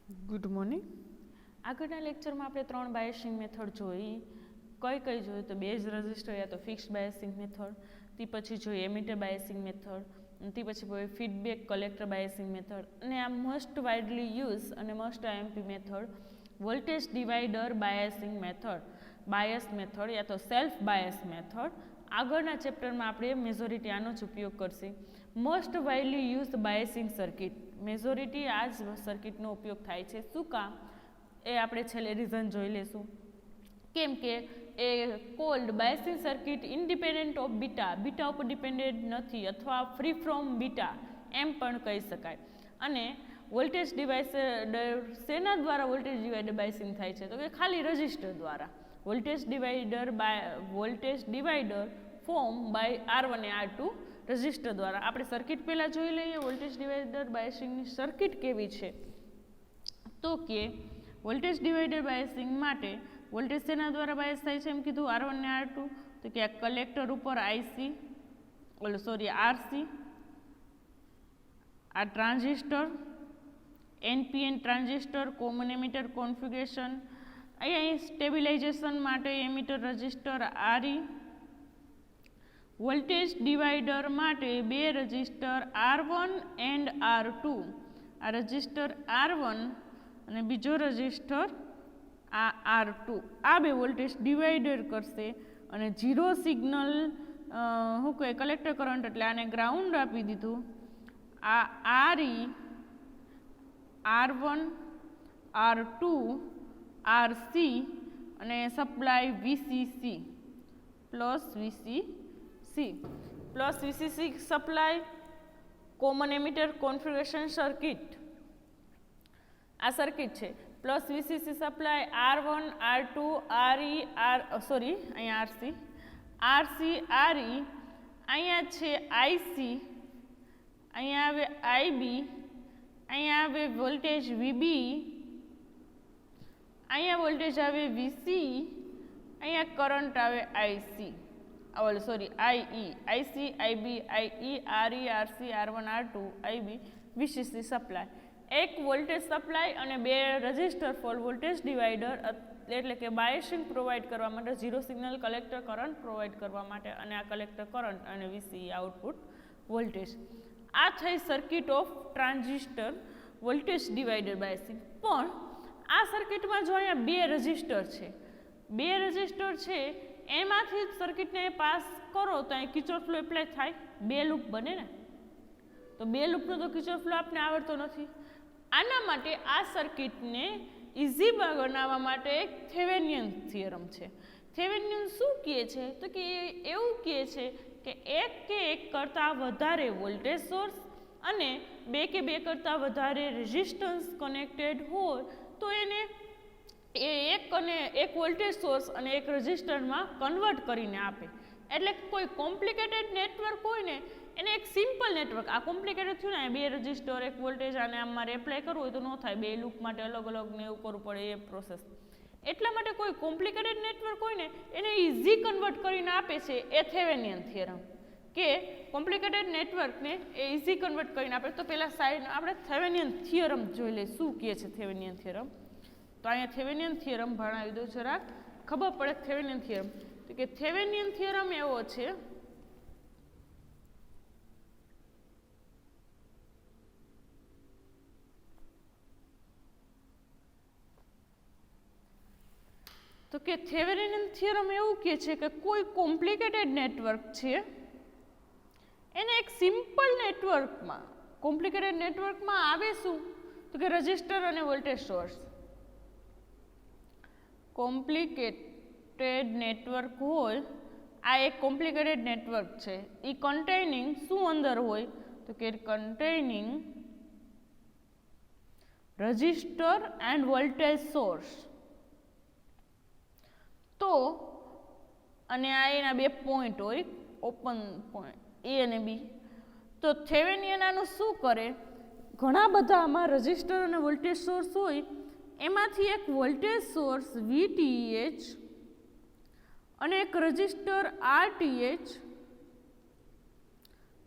Good morning. આગળના લેક્ચરમાં આપણે 3 બાયસિંગ મેથડ જોઈ. કઈ જોઈ તો બેઝ રજિસ્ટર યા તો ફિક્સ્ડ બાયસિંગ મેથડ, તે પછી જોઈ એમિટર બાયસિંગ મેથડ, તે પછી ફીડબેક કલેક્ટર બાયસિંગ મેથડ, અને આ મોસ્ટ વાઇડલી યુઝ અને most IMP method voltage divider biasing method, bias method યા તો સેલ્ફ બાયસ મેથડ. આગળના ચેપ્ટરમાં આપણે મેજોરિટી આનો જ ઉપયોગ કરશે. Most widely use biasing circuit, majority આ જ સર્કિટનો ઉપયોગ થાય છે. શું કામ એ આપણે છેલ્લે રીઝન જોઈ લેશું. કેમ કે એ called biasing circuit independent of beta, beta ઉપર ડિપેન્ડન્ટ નથી અથવા ફ્રી ફ્રોમ બીટા એમ પણ કહી શકાય. અને વોલ્ટેજ ડિવાઇડર શેના દ્વારા વોલ્ટેજ ડિવાઇડર બાયસિંગ થાય છે તો કે ખાલી રજિસ્ટર દ્વારા. Voltage divider form by R1 અને R2 રજિસ્ટર દ્વારા. આપણે સર્કિટ પહેલાં જોઈ લઈએ વોલ્ટેજ ડિવાઇડર બાયસિંગની સર્કિટ કેવી છે. તો કે વોલ્ટેજ ડિવાઇડર બાયસિંગ માટે વોલ્ટેજ શેના દ્વારા બાયસ થાય છે એમ કીધું R1 અને R2. તો કે આ કલેક્ટર ઉપર RC, આ transistor NPN transistor, common emitter configuration. અહીંયા સ્ટેબિલાઇઝેશન માટે emitter register RE. Voltage divider માટે બે રજિસ્ટર R1 એન્ડ R2. આ રજિસ્ટર R1 અને બીજો રજિસ્ટર આ R2. આ બે વોલ્ટેજ ડિવાઇડર કરશે અને ઝીરો સિગ્નલ શું કહે કલેક્ટર કરંટ એટલે આને ગ્રાઉન્ડ આપી દીધું. આ RE, R1, R2, RC અને supply VCC plus VCC supply common emitter configuration circuit. આ સર્કિટ છે. Plus VCC supply R1, R2, RE, અહીંયા RC, RE, અહીંયા છે IC, અહીંયા આવે IB, અહીંયા આવે વોલ્ટેજ VB, અહીંયા વોલ્ટેજ આવે VC, અહીંયા કરંટ આવે IC, IC, IB, IE, RE, RC, R1, R2, IB, VCC supply. એક વોલ્ટેજ સપ્લાય અને બે રજિસ્ટર ફોર વોલ્ટેજ ડિવાઇડર એટલે કે બાયસિંગ પ્રોવાઈડ કરવા માટે, zero signal collector current provide કરવા માટે, અને આ કલેક્ટર કરંટ અને VC આઉટપુટ વોલ્ટેજ. આ થઈ circuit of transistor voltage divider biasing. પણ આ સર્કિટમાં જો અહીંયા બે રજિસ્ટર છે એમાંથી સર્કિટને પાસ કરો તો અહીં કિર્ચોફ લો એપ્લાય થાય, બે લૂપ બને ને. તો બે લૂપનો તો કિર્ચોફ લો આપને આવડતો નથી. આના માટે આ સર્કિટને ઇઝી બનાવવા માટે એક થેવેનિયન થિયરમ છે. થેવેનિયન શું કહે છે તો કે એવું કહે છે કે એક કે એક કરતાં વધારે વોલ્ટેજ સોર્સ અને બે કે બે કરતાં વધારે રેઝિસ્ટન્સ કનેક્ટેડ હોય તો એને એક વોલ્ટેજ સોર્સ અને એક રજિસ્ટરમાં કન્વર્ટ કરીને આપે. એટલે કોઈ કોમ્પ્લિકેટેડ નેટવર્ક હોય ને એને એક સિમ્પલ નેટવર્ક, આ કોમ્પ્લિકેટેડ થયું ને બે રજિસ્ટર એક વોલ્ટેજ અને આમ મારે એપ્લાય કરવું હોય તો ન થાય, બે લૂપ માટે અલગ અલગ ને એવું કરવું પડે એ પ્રોસેસ. એટલા માટે કોઈ કોમ્પ્લિકેટેડ નેટવર્ક હોય ને એને ઇઝી કન્વર્ટ કરીને આપે છે એ થેવેનિયન થિયરમ. કે કોમ્પ્લિકેટેડ નેટવર્કને એ ઇઝી કન્વર્ટ કરીને આપે. તો પહેલાં સાઈડ આપણે થેવેનિયન થિયરમ જોઈ લઈએ શું કહે છે થેવેનિયન થિયરમ. તો અહીંયા થેવેનિયન થિયરમ ભણાવી દઉં જરાક ખબર પડે. થેવેનિયન થિયરમ તો કે થેવેનિયન થિયરમ એવો છે તો કે થેવેનિયન થિયરમ એવું કહે છે કે કોઈ કોમ્પ્લિકેટેડ નેટવર્ક છે એને એક સિમ્પલ નેટવર્કમાં, કોમ્પ્લિકેટેડ નેટવર્કમાં આવે શું તો કે રજિસ્ટર અને વોલ્ટેજ સોર્સ. કોમ્પ્લિકેટેડ નેટવર્ક હોય, આ એક કોમ્પ્લિકેટેડ નેટવર્ક છે. એ કન્ટેનિંગ શું અંદર હોય તો કે containing register end voltage source. તો અને આ એના બે પોઈન્ટ હોય, ઓપન પોઈન્ટ A અને B. તો થેવેનિયન આનું શું કરે, ઘણા બધા આમાં રજિસ્ટર અને વોલ્ટેજ સોર્સ હોય એમાંથી એક વોલ્ટેજ સોર્સ VTH અને એક રજિસ્ટર RTH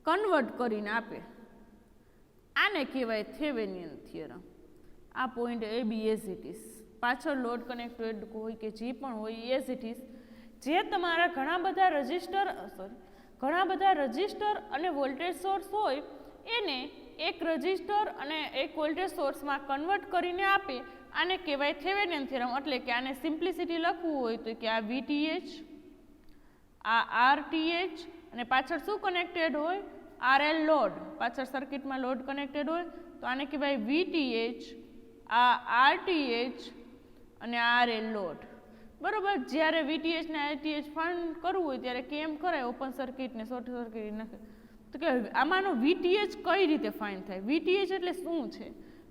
કન્વર્ટ કરીને આપે. આને કહેવાય થેવેનિયન થિયરમ. આ point A B as it is, પાછળ લોડ કનેક્ટેડ હોય કે જે પણ હોય એઝ ઇટ ઇઝ. જે તમારા ઘણા બધા રજિસ્ટર અને વોલ્ટેજ સોર્સ હોય એને એક રજિસ્ટર અને એક વોલ્ટેજ સોર્સમાં કન્વર્ટ કરીને આપે, આને કહેવાય થેવેનિન થિયરમ. એટલે કે આને સિમ્પ્લિસિટી લખવું હોય તો કે આ VTH, આ RTH અને પાછળ શું કનેક્ટેડ હોય? RL લોડ, પાછળ સર્કિટમાં લોડ કનેક્ટેડ હોય તો આને કહેવાય VTH, આ RTH અને RL લોડ. બરોબર. જ્યારે VTH ને RTH ફાઇન્ડ કરવું હોય ત્યારે કેમ કરાય? ઓપન સર્કિટ ને શોર્ટ સર્કિટ નાખે. તો કે આમાંનો VTH કઈ રીતે ફાઇન્ડ થાય? VTH એટલે શું છે?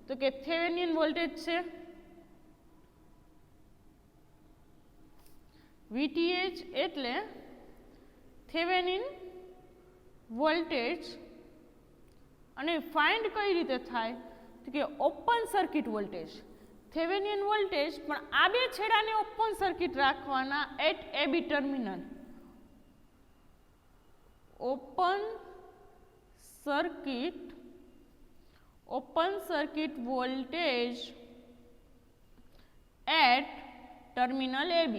તો કે થેવેનિન વોલ્ટેજ છે. VTH એટલે થેવેનિન વોલ્ટેજ. અને ફાઇન્ડ કઈ રીતે થાય? તો કે open circuit voltage, Thevenin voltage, પણ આ બે છેડાને ઓપન સર્કિટ રાખવાના at AB terminal. Open circuit voltage at terminal AB.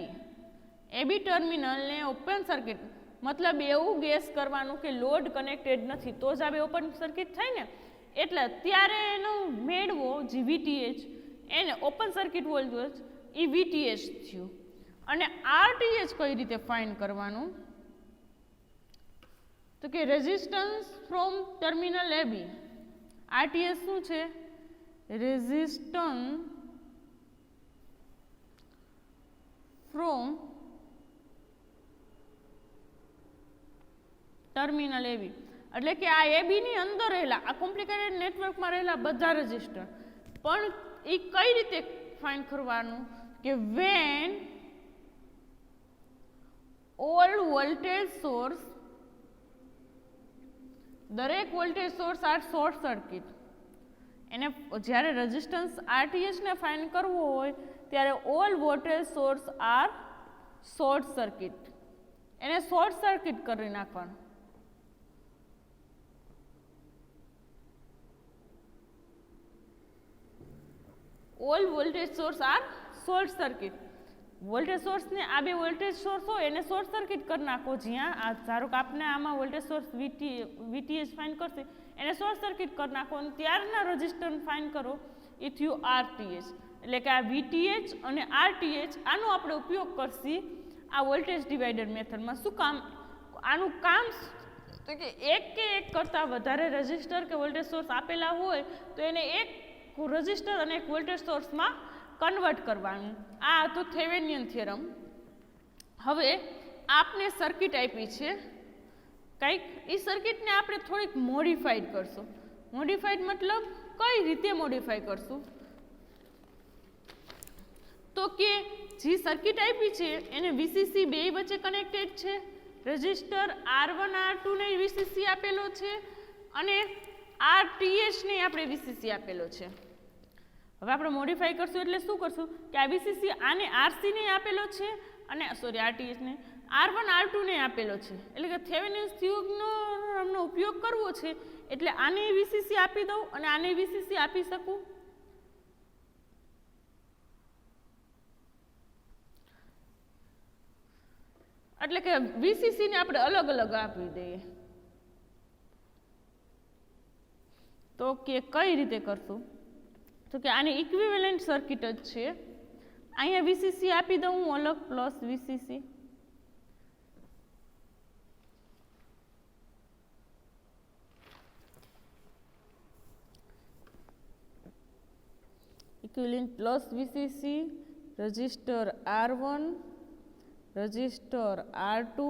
AB ટર્મિનલને ઓપન સર્કિટ, મતલબ એવું ગેસ કરવાનું કે લોડ કનેક્ટેડ નથી તો જ આ બે ઓપન સર્કિટ થાય ને. એટલે ત્યારે એનો મેળવો જે VTH, એને ઓપન સર્કિટ વોલ્ટેજ એ VTH થયું. અને RTH કઈ રીતે ફાઇન્ડ કરવાનું? તો કે resistance from terminal AB. RTH શું છે? Resistance from terminal AB. એટલે કે આ AB ની અંદર રહેલા, આ કોમ્પ્લિકેટેડ નેટવર્કમાં રહેલા બધા રજિસ્ટર. પણ એ કઈ રીતે ફાઇન્ડ કરવાનું? કે વેન ઓલ વોલ્ટેજ સોર્સ, દરેક voltage source are short circuit. એને જ્યારે રેઝિસ્ટન્સ RTH ને ફાઇન્ડ કરવો હોય ત્યારે all voltage source are short circuit, એને શોર્ટ સર્કિટ કરી નાખવાનું. All voltage source are short circuit. Voltage સોર્સને આ બે વોલ્ટેજ સોર્સ હોય એને શોર્ટ સર્કિટ કરી નાખો. જ્યાં આ ધારો કે આપને આમાં વોલ્ટેજ સોર્સ VTH ફાઇન્ડ કરશે એને શોર્ટ સર્કિટ કરી નાખો અને ત્યારના રજિસ્ટર ફાઇન્ડ કરો એ થયું RTH. એટલે કે આ VTH અને RTH આનો આપણે ઉપયોગ કરશી આ વોલ્ટેજ ડિવાઈડર મેથડમાં. શું કામ? આનું કામ તો કે એક કરતાં વધારે રજિસ્ટર કે વોલ્ટેજ સોર્સ આપેલા હોય તો એને એક રજિસ્ટર અને એક વોલ્ટેજ સોર્સમાં કન્વર્ટ કરવાનું. આ હતું થેવેનિન થિયરમ. હવે આપને સર્કિટ આપી છે કંઈક, એ સર્કિટને આપણે થોડીક મોડિફાઈડ કરશું. મોડિફાઈડ મતલબ કઈ રીતે મોડિફાઈ કરશું? તો કે જે સર્કિટ આપી છે એને VCC બે વચ્ચે કનેક્ટેડ છે. રજિસ્ટર R1 R2 ને VCC આપેલો છે અને RTH ને આપણે VCC આપેલો છે. હવે આપણે મોડિફાઈ કરશું એટલે શું કરશું કે આ VCC આને RC ને આપેલો છે અને RTH ને R1 R2 ને આપેલો છે. એટલે કે થેવેનિન થિયરમનો ઉપયોગ કરવો છે એટલે આને VCC આપી દઉં અને આને VCC આપી શકું. એટલે કે VCC ને આપણે અલગ અલગ આપી દઈએ. તો કે કઈ રીતે કરશું? તો કે આની ઇક્વિવેલન્ટ સર્કિટ જ છે. અહીંયા VCC આપી દઉં હું અલગ plus VCC. Equivalent plus VCC, register R1, register R2,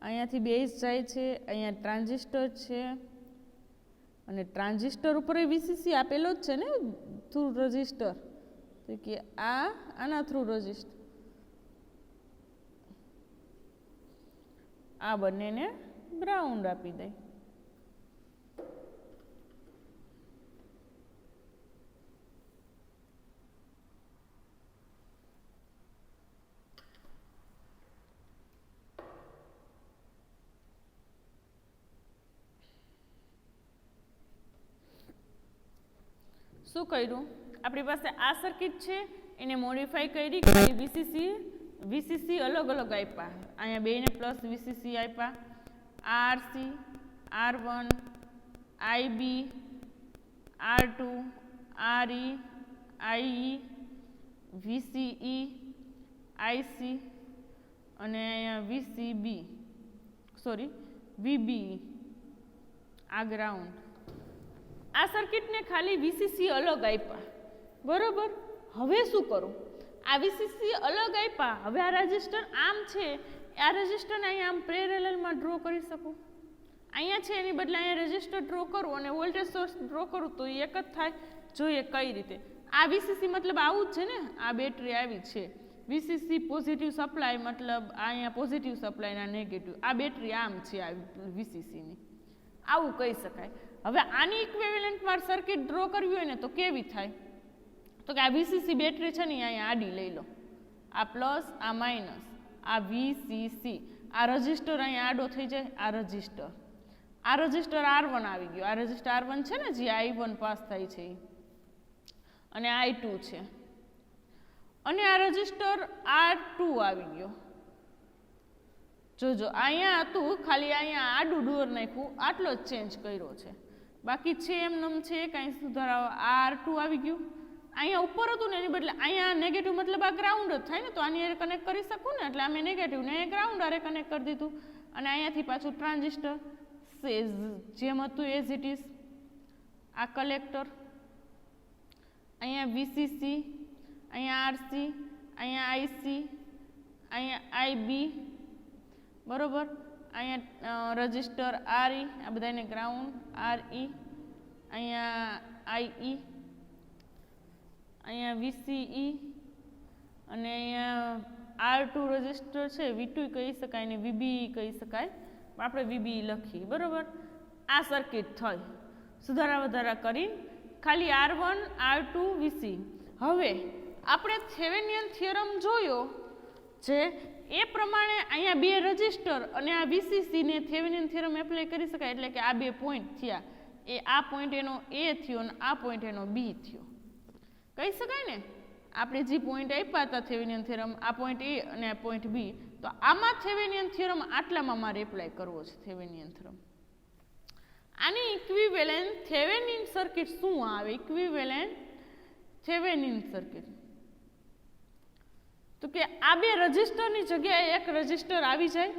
અહીંયાથી બેઝ જાય છે, અહીંયા ટ્રાન્ઝિસ્ટર છે અને ટ્રાન્ઝિસ્ટર ઉપર VCC આપેલો જ છે ને થ્રુ રજિસ્ટર. તો કે આના થ્રુ રજિસ્ટર આ બંનેને ગ્રાઉન્ડ આપી દઈ. શું કર્યું? આપણી પાસે આ સર્કિટ છે, એને મોડિફાઈ કરી ખાલી વીસીસી અલગ અલગ આપ્યા. અહીંયા બેને પ્લસ વીસીસી આપ્યા. RC, R1, IB, R2, RE, IE, VCE, IC અને અહીંયા VBE આ ગ્રાઉન્ડ. આ સર્કિટને ખાલી વીસીસી અલગ આપ્યા, બરોબર. હવે શું કરું? આ વીસીસી અલગ આપ્યા, હવે આ રજિસ્ટર આમ છે, આ રજિસ્ટરને અહીંયા આમ પેરેલલમાં ડ્રો કરી શકું. અહીંયા છે એની બદલે અહીંયા રજિસ્ટર ડ્રો કરું અને વોલ્ટેજ સોર્સ ડ્રો કરું તો એક જ થાય. જોઈએ કઈ રીતે. આ વીસીસી મતલબ આવું જ છે ને, આ બેટરી આવી છે. વીસીસી પોઝિટિવ સપ્લાય મતલબ અહીંયા પોઝિટિવ સપ્લાયના નેગેટિવ. આ બેટરી આમ છે આ વીસીસીની, આવું કહી શકાય. હવે આની ઇક્વિવેલન્ટમાં સર્કિટ ડ્રો કરવી હોય ને તો કેવી થાય? તો કે આ વીસીસી બેટરી છે ને અહીંયા આડી લઈ લો, આ પ્લસ આ માઇનસ, આ વીસીસી, આ રજિસ્ટર અહીંયા આડો થઈ જાય. આ રજિસ્ટર R1 આવી ગયો. આ રજિસ્ટર R1 છે ને જે I1 પાસ થાય છે અને I2 છે. અને આ રજિસ્ટર R2 આવી ગયો. જોજો અહીંયા હતું, ખાલી અહીંયા આડું ડોર નાખ્યું, આટલો જ ચેન્જ કર્યો છે, બાકી છે એમનેમ છે, કાંઈ સુધારાવો. R2 આવી ગયું. અહીંયા ઉપર હતું ને એની બદલે અહીંયા નેગેટિવ મતલબ આ ગ્રાઉન્ડ જ થાય ને, તો આની હારે કનેક્ટ કરી શકું ને, એટલે અમે નેગેટિવ ને ગ્રાઉન્ડ હારે કનેક્ટ કરી દીધું. અને અહીંયાથી પાછું ટ્રાન્ઝિસ્ટર જેમ હતું એઝ ઇટ ઇઝ. આ કલેક્ટર, અહીંયા વીસીસી, અહીંયા આરસી, અહીંયા આઈસી, અહીંયા IB, બરોબર. અહીંયા રજિસ્ટર RE, આ બધાને ગ્રાઉન્ડ RE, અહીંયા IE, અહીંયા VCE અને અહીંયા R2 રજિસ્ટર છે, V2 કહી શકાય ને VBE કહી શકાય. આપણે VBE લખીએ, બરોબર. આ સર્કિટ થઈ. સુધારા વધારા કરીને ખાલી R1, R2, VC. હવે આપણે થેવેનિયન થિયરમ જોયો છે એ પ્રમાણે અહીંયા બે રજિસ્ટર અને આ વીસીસી ને થેવેનિયન થિયરમ એપ્લાય કરી શકાય. એટલે કે આ બે પોઈન્ટ થયા, એ આ પોઈન્ટ એનો A થયો અને આ પોઈન્ટ એનો B થયો, કહી શકાય ને. આપણે જે પોઈન્ટ આપ્યા હતા થેવેનિયન થિયરમ, આ પોઈન્ટ A અને આ પોઈન્ટ B, તો આમાં થેવેનિયન થિયરમ આટલામાં મારે એપ્લાય કરવો છે. થેવેનિયન થિયરમ આની ઇક્વિવેલન્ટ થેવેનિન સર્કિટ શું આવે? ઇક્વિવેલન્ટ થેવેનિન સર્કિટ તો કે આ બે રજિસ્ટરની જગ્યાએ એક રજિસ્ટર આવી જાય.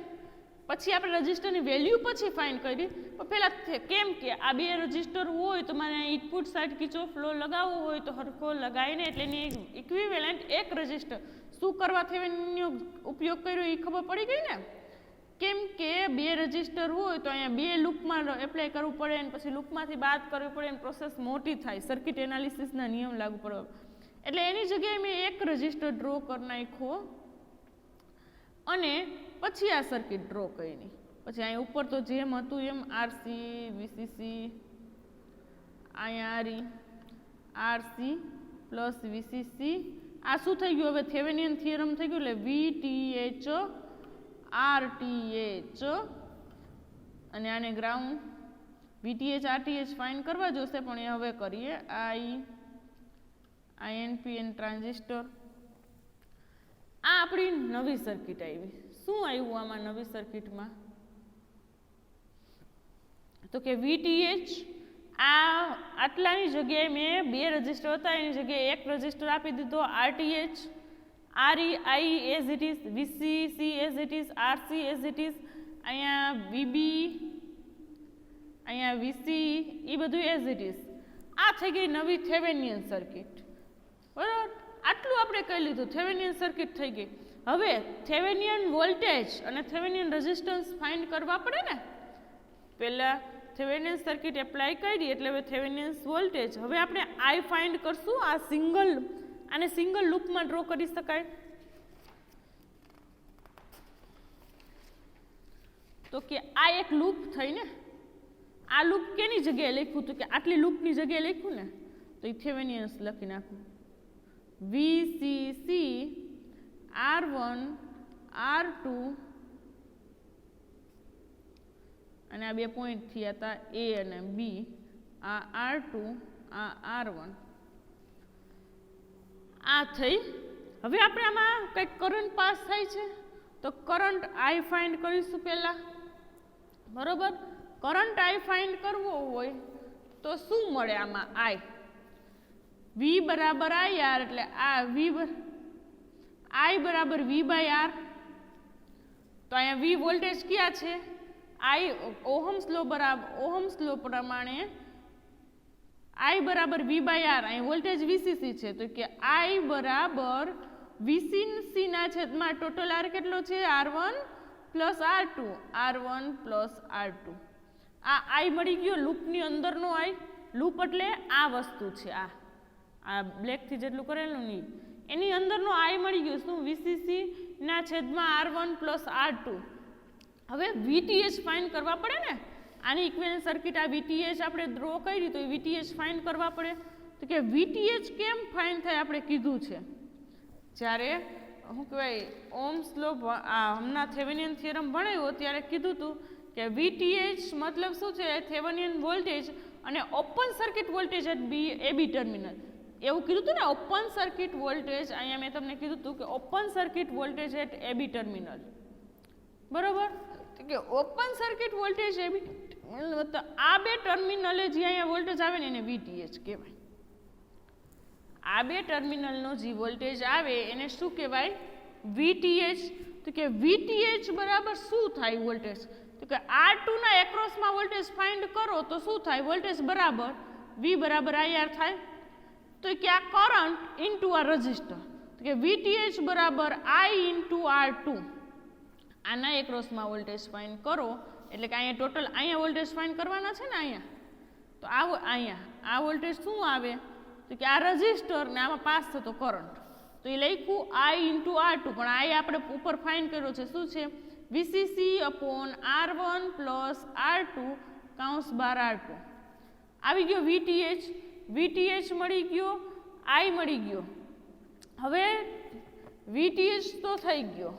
પછી આપણે રજિસ્ટરની વેલ્યુ પછી ફાઇન્ડ કરી, પણ પહેલાં કેમ કે આ બે રજિસ્ટર હોય તો મારે ઇનપુટ સાઇડ કિર્ચોફ લો લગાવવો હોય તો હરખો લગાવીને, એટલે એની ઇક્વિવેલન્ટ એક રજિસ્ટર શું કરવા થેવેનિનનો ઉપયોગ કર્યો એ ખબર પડી ગઈ ને. કેમ કે બે રજિસ્ટર હોય તો અહીંયા બે લૂપમાં એપ્લાય કરવું પડે અને પછી લૂપમાંથી બાદ કરવી પડે અને પ્રોસેસ મોટી થાય, સર્કિટ એનાલિસિસના નિયમ લાગુ પડે. એટલે એની જગ્યાએ મેં એક રજિસ્ટર ડ્રો કરી નાખ્યો અને પછી આ સર્કિટ ડ્રો કરી. પછી અહીંયા ઉપર તો જેમ હતું એમ આરસી, વીસીસી, અહીંયા આરસી પ્લસ વીસીસી. આ શું થઈ ગયું? હવે થેવેનિયન થિયરમ થઈ ગયું. એટલે VTH RTH અને આને ગ્રાઉન્ડ. VTH RTH ફાઇન્ડ કરવા જોશે, પણ એ હવે કરીએ. INPN transistor. આ આપણી નવી સર્કિટ આવી. શું આવ્યું આમાં નવી સર્કિટમાં? તો કે VTH આટલાની જગ્યાએ મેં બે રજિસ્ટર હતા એની જગ્યાએ એક રજિસ્ટર આપી દીધો. RTH, RE, IE as it is, VCC as it is, RC as it is, અહીંયા VB, અહીંયા VCE, એ બધું એઝ ઇટ ઇઝ. આ થઈ ગઈ નવી થેવેનિયન સર્કિટ, બરાબર. આટલું આપણે કહી લીધું, થેવેનિયન સર્કિટ થઈ ગઈ. હવે થેવેનિયન વોલ્ટેજ અને થેવેનિયન રેઝિસ્ટન્સ ફાઇન્ડ કરવા પડે ને. પહેલા થેવેનિયન સર્કિટ એપ્લાય કરી એટલે હવે થેવેનિયન વોલ્ટેજ. હવે આપણે I ફાઇન્ડ કરશું. આ આને સિંગલ લૂપમાં ડ્રો કરી શકાય. તો કે આ એક લૂપ થઈ ને, આ લૂપ કેની જગ્યાએ લખ્યું? તો કે આટલી લૂપની જગ્યાએ લખ્યું ને, તો એ થેવેનિયન્સ લખી નાખું. VCC R1 R2 અને આ બે પોઈન્ટ થયા હતા A અને B. આ R2 આ R1. આ થઈ. હવે આપણે આમાં કંઈક કરંટ પાસ થાય છે તો કરંટ આઈ ફાઇન્ડ કરીશું પહેલાં, બરાબર. કરંટ આઈ ફાઇન્ડ કરવો હોય તો શું મળે આમાં? આઈ વી બરાબર આઈ આર, એટલે આ આઈ બરાબર વી બાય આર. તો અહીંયા વી વોલ્ટેજ ક્યાં છે? આઈ ઓહમ્સ લો પ્રમાણે આઈ બરાબર વી બાય આર, અહીં વોલ્ટેજ વીસીસી છે, તો કે આઈ બરાબર વીસીસી ના છેદમાં ટોટલ આર કેટલો છે? R1 plus R2, R1 plus R2. આ આઈ મળી ગયો લૂપની અંદરનો આઈ. લૂપ એટલે આ વસ્તુ છે, આ બ્લેકથી જેટલું કરેલું નહીં એની અંદરનો આઈ મળી ગયો. શું? વીસીસી ના છેદમાં R1 પ્લસ R2. હવે VTH ફાઇન્ડ કરવા પડે ને, આની ઇક્વિવેલન્ટ સર્કિટ આ VTH આપણે ડ્રો કરી તો VTH ફાઇન્ડ કરવા પડે. તો કે VTH કેમ ફાઇન્ડ થાય આપણે કીધું છે, જ્યારે શું કહેવાય ઓહ્મ્સ લો હમણાં થેવેનિયન થિયરમ ભણાવ્યો ત્યારે કીધું હતું કે VTH મતલબ શું છે? થેવેનિયન વોલ્ટેજ અને open circuit voltage at AB terminal. એવું કીધું હતું ને, ઓપન સર્કિટ વોલ્ટેજ. અહીંયા મેં તમને કીધું હતું કે open circuit voltage at AB terminal, બરોબર. કે ઓપન સર્કિટ વોલ્ટેજ AB આ બે ટર્મિનલે જે અહીંયા વોલ્ટેજ આવે ને એને VTH કહેવાય. આ બે ટર્મિનલનો જે વોલ્ટેજ આવે એને શું કહેવાય? VTH. તો કે VTH બરાબર શું થાય વોલ્ટેજ? તો કે R2 ના એક્રોસમાં વોલ્ટેજ ફાઇન્ડ કરો તો શું થાય? વોલ્ટેજ બરાબર V બરાબર IR થાય. તો કે આ કરંટ ઇન્ટુ આ રજિસ્ટર, તો કે VTH બરાબર I ઇન્ટુ R2. આના એક્રોસમાં વોલ્ટેજ ફાઇન્ડ કરો એટલે કે અહીંયા ટોટલ અહીંયા વોલ્ટેજ ફાઇન્ડ કરવાના છે ને અહીંયા. તો અહીંયા આ વોલ્ટેજ શું આવે? તો કે આ રજિસ્ટર ને આમાં પાસ થતો કરંટ, તો એ લખ્યું I ઇન્ટુ R2, પણ I આપણે ઉપર ફાઇન્ડ કર્યો છે. શું છે? VCC upon R1 plus R2 કૌંસ બાર R2. આવી ગયો VTH. VTH મળી ગયો, I મળી ગયો. હવે VTH તો થઈ ગયો.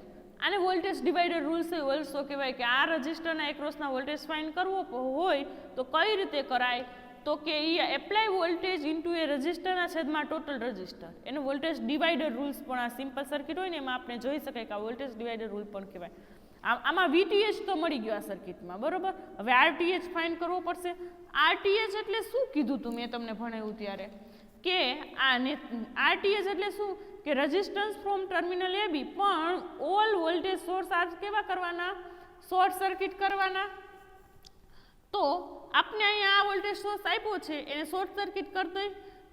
આને વોલ્ટેજ ડિવાઈડર રૂલ્સ ઓલ્સો કહેવાય કે આ રજિસ્ટરના એક્રોસના વોલ્ટેજ ફાઇન્ડ કરવો હોય તો કઈ રીતે કરાય? તો કે એ એપ્લાય વોલ્ટેજ ઇન્ટુ એ રજિસ્ટરના છેદમાં ટોટલ રજિસ્ટર, એનું વોલ્ટેજ ડિવાઈડર રૂલ્સ. પણ આ સિમ્પલ સર્કિટ હોય ને એમાં આપણે જોઈ શકાય કે આ વોલ્ટેજ ડિવાઈડર રૂલ પણ કહેવાય. આમાં VTH તો મળી ગયો આ સર્કિટમાં, બરોબર. હવે RTH ફાઇન્ડ કરવો પડશે. RTH એટલે શું કીધું હતું મેં તમને ભણાવ્યું ત્યારે? કે આને RTH એટલે શું? કે રેઝિસ્ટન્સ ફ્રોમ ટર્મિનલ AB, પણ ઓલ વોલ્ટેજ સોર્સ આ કેવા કરવાના? શોર્ટ સર્કિટ કરવાના. તો આપણે અહીંયા આ વોલ્ટેજ સોર્સ આપ્યો છે એને શોર્ટ સર્કિટ કરી દઈ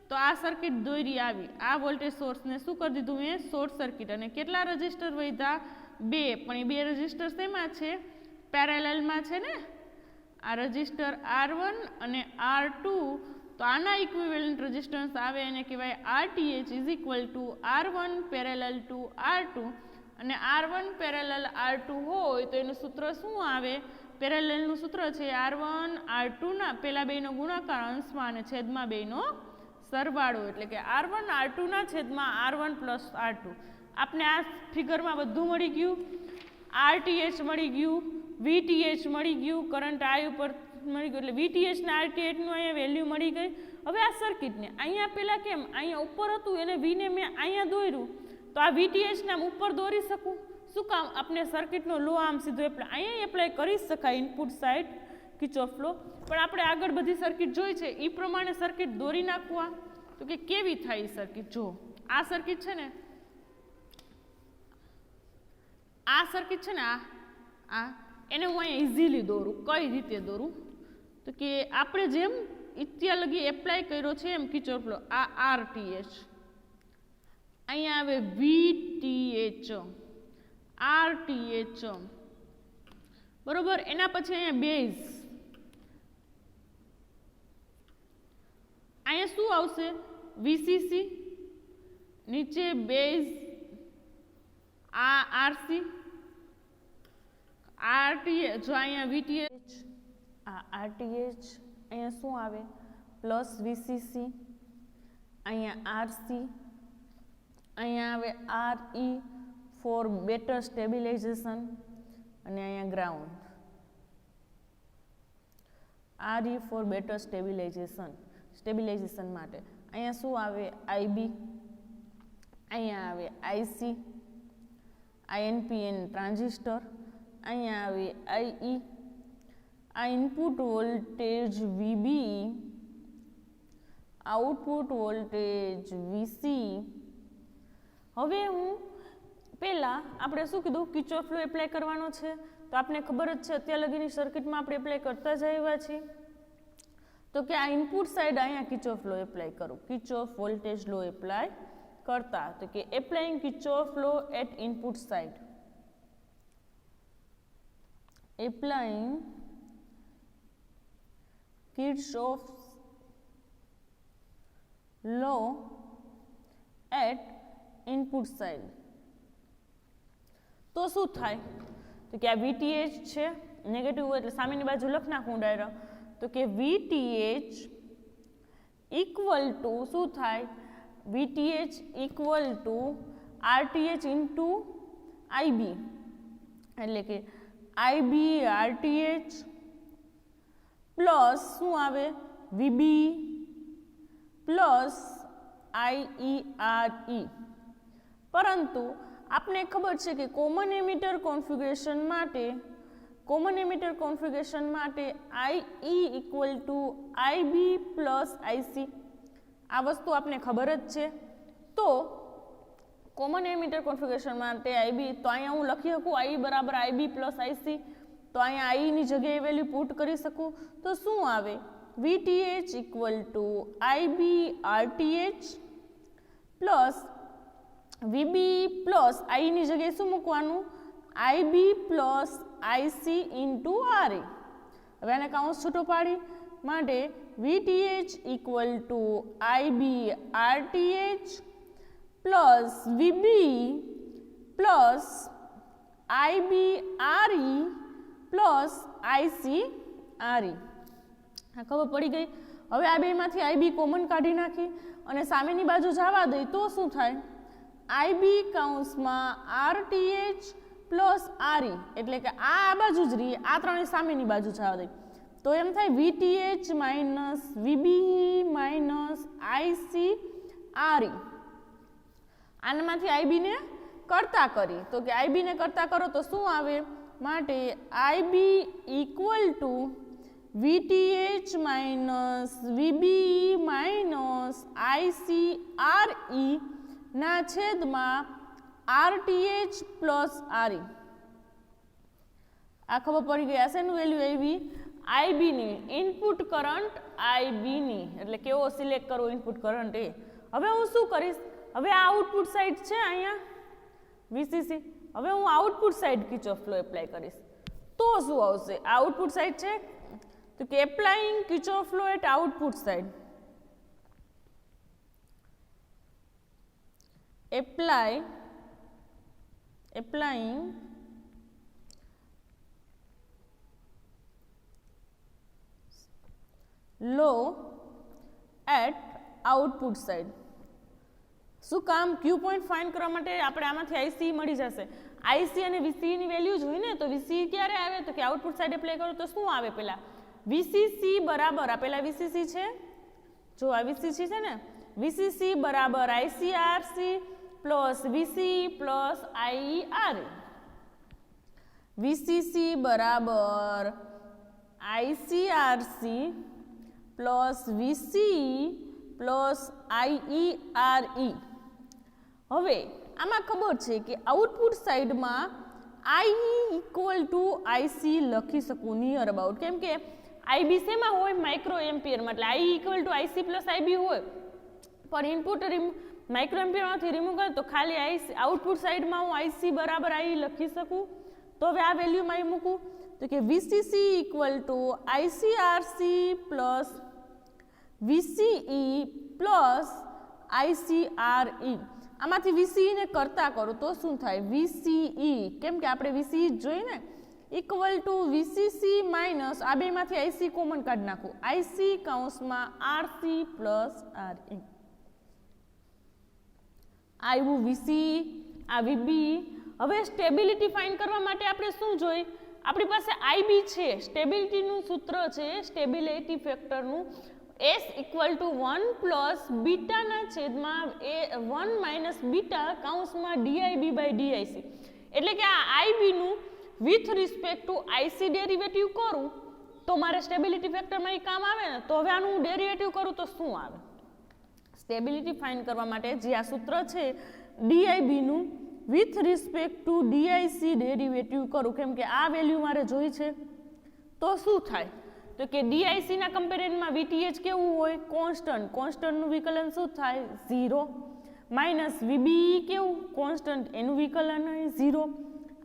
તો આ સર્કિટ દોરી આવી. આ વોલ્ટેજ સોર્સને શું કરી દીધું મેં? Short circuit. અને કેટલા રજિસ્ટર વધ્યા? 2. પણ એ 2 રજિસ્ટર શેમાં છે? પેરેલલમાં છે ને. આ રજિસ્ટર R1 અને R2. તો આના ઇક્વિવેલન્ટ રેઝિસ્ટન્સ આવે એને કહેવાય RTH is equal to R1 parallel to R2. અને R1 પેરેલલ R2 હોય તો એનું સૂત્ર શું આવે? પેરેલલનું સૂત્ર છે R1 R2 ના પેલા બેનો ગુણાકાર અંશમાં અને છેદમાં બેનો સરવાળો, એટલે કે R1 R2 ના છેદમાં R1 પ્લસ R2. આપણે આ ફિગરમાં બધું મળી ગયું. RTH મળી ગયું, VTH મળી ગયું, કરંટ I ઉપર મળી ગયું, એટલે VTH ને RTH નું અહીંયા વેલ્યુ મળી ગઈ. હવે આ સર્કિટને અહીંયા પેલા કેમ અહીંયા ઉપર હતું એને V ને મેં અહીંયા દોર્યું, તો આ VTH ને આમ ઉપર દોરી શકું. શું કામ? આપણે સર્કિટનો લો આમ સીધો અહીંયા એપ્લાય કરી શકાય ઇનપુટ સાઇડ કિર્ચોફ લો. પણ આપણે આગળ બધી સર્કિટ જોઈ છે એ પ્રમાણે સર્કિટ દોરી નાખવા. તો કે કેવી થાય સર્કિટ? જો આ સર્કિટ છે ને, આ સર્કિટ છે ને, આ એને હું અહીંયા ઇઝીલી દોરું. કઈ રીતે દોરું? તો કે આપણે જેમ ઇત્યા લગી એપ્લાય કર્યો છે એમ કિર્ચોફ લો. આ RTH, અહીંયા આવે VTH, RTH, બરોબર. એના પછી અહીંયા બેઝ, અહીંયા શું આવશે? VCC, નીચે બેઝ, આ RC, RTH. જો અહીંયા VTH, આ RTH, અહીંયા શું આવે? પ્લસ VCC, અહીંયા RC, અહીંયા આવે RE ફોર બેટર સ્ટેબિલાઇઝેશન, અને અહીંયા ground, RE for better stabilization માટે. અહીંયા શું આવે? IB, અહીંયા આવે આઈસી, આઈએનપીએન ટ્રાન્ઝિસ્ટર, અહીંયા આવે આઈ, આ input voltage VB, output voltage VC. હવે હું પહેલાં આપણે શું કીધું, કિર્ચોફ લો એપ્લાય કરવાનો છે. તો આપણે ખબર જ છે અત્યાર લગીની સર્કિટમાં આપણે એપ્લાય કરતા જ આવ્યા છીએ. તો કે આ ઇનપુટ સાઈડ અહીંયા કિર્ચોફ લો એપ્લાય કરું, કિર્ચોફ વોલ્ટેજ લો એપ્લાય કરતા. તો કે applying Kirchhoff law at input side, applying Kirchhoff law at input side. તો શું થાય, તો કે આ VTH છે, નેગેટિવ હોય એટલે સામેની બાજુ લખ નાખું ડાયરેક્ટ. તો કે VTH ઇક્વલ ટુ શું થાય, VTH equal to RTH into IB, એટલે કે IB RTH પ્લસ શું આવે VB પ્લસ IERE. પરંતુ આપને ખબર છે કે કોમન એમિટર કોન્ફિગરેશન માટે IE equal to IB plus IC, આ વસ્તુ આપને ખબર જ છે. તો કોમન એમિટર કોન્ફિગરેશન માટે IB, તો અહીંયા હું લખી શકું IE બરાબર IB પ્લસ IC. તો અહીંયા IE ની જગ્યાએ વેલ્યુ પુટ કરી શકું. તો શું આવે, VTH equal to IB RTH plus VB plus I ની જગ્યાએ શું મૂકવાનું, IB plus IC into RE. હવે આને કાઉન્સ છૂટો પાડી માટે VTH equal to IB RTH plus VB plus IB RE plus IC RE. આ ખબર પડી ગઈ. હવે આ બેમાંથી IB કોમન કાઢી નાખી અને સામેની બાજુ જવા દઈ તો શું થાય, IB કૌંસમાં RTH પ્લસ RE, એટલે કે આ બાજુ જ રહી, આ ત્રણે સામેની બાજુ જવા દઈ તો એમ થાય VTH minus VB minus IC RE. આનામાંથી IB ને કરતા કરી, તો કે IB ને કરતા કરો તો શું આવે, માટે IB equal to VTH minus VB minus IC RE ના છેદમાં RTH પ્લસ RE. આ ખબર પડી ગઈ. આ શેનું વેલ્યુ આવી, IB ની, ઇનપુટ કરંટ IB ની, એટલે કેવો સિલેક્ટ કરવો ઇનપુટ કરંટ એ. હવે હું શું કરીશ, હવે આ આઉટપુટ સાઈડ છે અહીંયા VCC, હવે હું output side Kirchhoff law apply કરીશ તો શું આવશે, આઉટપુટ સાઈડ છે તો કે applying Kirchhoff law at output side, applying law at output side. શું કામ, ક્યુ પોઈન્ટ ફાઇન્ડ કરવા માટે આપણે આમાંથી IC મળી જશે. IC અને VC ની વેલ્યુ જ હોય ને, તો VC ક્યારે આવે, તો કે આઉટપુટ સાઈડ એપ્લાય કરો તો શું આવે, પેલા VCC બરાબર, આ પેલા VCC છે, જો આ VCC છે ને, VCC બરાબર ICRC plus VC plus IERE. VCC બરાબર ICRC plus VC plus IERE. હવે આમાં ખબર છે કે આઉટપુટ સાઈડમાં IE ઇક્વલ ટુ IC લખી શકું નિયર અબાઉટ, કેમ કે IB શેમાં હોય, માઇક્રો એમ્પિયરમાં, એટલે IE equal to IC plus IB હોય, પણ ઇનપુટ માઇક્રો એમ્પિયરમાંથી રિમૂવ કરે તો ખાલી IC આઉટપુટ સાઈડમાં હું IC બરાબર IE લખી શકું. તો હવે આ વેલ્યુમાં મૂકું તો કે VCC equal to ICRC plus VCE plus ICRE. આમાંથી VCE ને કરતા કરો તો શું થાય, VCE, કેમ કે આપણે VCE જોઈએ ને, ઇક્વલ ટુ VCC માઇનસ આ બેમાંથી IC કોમન કાઢી નાખું, IC કૌંસમાં RC પ્લસ RE. આવ્યું VCE, આ VB. હવે સ્ટેબિલિટી ફાઇન્ડ કરવા માટે આપણે શું જોઈએ, આપણી પાસે IB છે, સ્ટેબિલિટીનું સૂત્ર છે સ્ટેબિલિટી ફેક્ટરનું S ઇક્વલ ટુ 1 પ્લસ બીટાના છેદમાં 1 માઇનસ બીટા કૌંસમાં ડીઆઈબી બાય ડીઆઈસી. એટલે કે આ આઈબીનું with respect to IC derivative કરું તો મારે સ્ટેબિલિટી ફેક્ટરમાં એ કામ આવે ને. તો હવે આનું હું ડેરિવેટિવ કરું તો શું આવે? સ્ટેબિલિટી ફાઇન્ડ કરવા માટે જે આ સૂત્ર છે ડીઆઈબીનું with respect to DIC derivative કરું, કેમ કે આ વેલ્યુ મારે જોઈ છે. તો શું થાય? તો કે ડીઆઈસીના કમ્પેરિઝનમાં વીટીએચ કેવું હોય? કોન્સ્ટન્ટ. કોન્સ્ટન્ટનું વિકલન શું થાય? 0. માઇનસ વીબી કેવું? કોન્સ્ટન્ટ, એનું વિકલન હોય 0.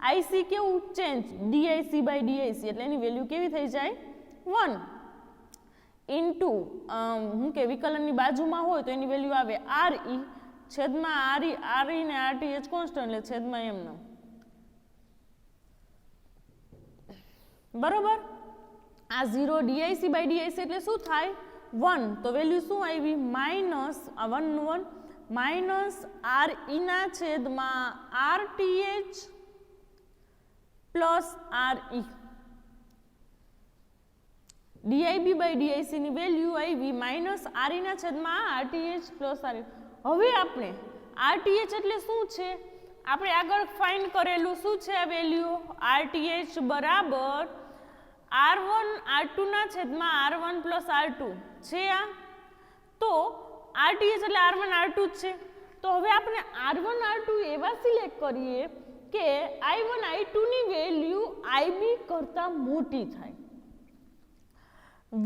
આઈસી કેવું? ચેન્જ, ડીઆઈસી બાય ડીઆઈસી, એટલે એની વેલ્યુ કેવી થઈ જાય? 1 ઇન્ટુ હું કે વિકલનની બાજુમાં હોય તો એની વેલ્યુ આવે આરઈ છેદમાં આરઈ ને આરટીએચ કોન્સ્ટન્ટ, એટલે છેદમાં એમનો. બરોબર. આ 0 ડીઆઈસી બાય ડીઆઈસી એટલે શું થાય? 1. તો વેલ્યુ શું આવી? માઇનસ 1 માઇનસ આરઈ ના છેદમાં RTH plus RE. ડીઆઈબી by DIC ની વેલ્યુ આવી માઇનસ આરઈ ના છેદમાં આરટીએચ પ્લસ આરઈ. હવે આપણે આરટીએચ એટલે શું છે? આપણે આગળ ફાઇન્ડ કરેલું શું છે આ વેલ્યુ? આરટીએચ બરાબર R1 R2 ના છેદમાં R1 પ્લસ R2 છે આ. તો RTH એટલે R1 R2 જ છે. તો હવે આપણે R1 R2 એવા સિલેક્ટ કરીએ કે I1 I2 ની વેલ્યુ IB કરતા મોટી થાય.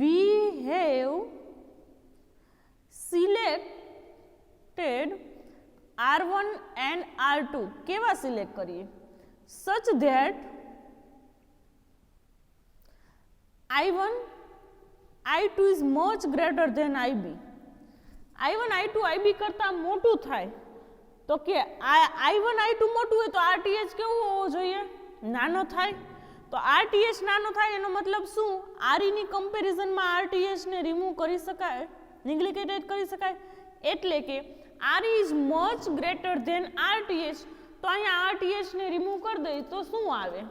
We have selected R1 and R2. કેવા સિલેક્ટ કરીએ? Such that I1 I2 is much greater than IB. I1 I2 IB કરતા મોટું થાય. તો કે I1 I2 મોટું હોય તો RTH કેવું હોવો જોઈએ? નાનો થાય. તો RTH નાનો થાય એનો મતલબ શું? RE ની કમ્પેરિઝનમાં RTH ને રિમૂવ કરી શકાય, નિગ્લિકેટેડ કરી શકાય. એટલે કે RE is much greater than RTH. તો અહીંયા RTH ને રિમૂવ કરી દઈએ તો શું આવે?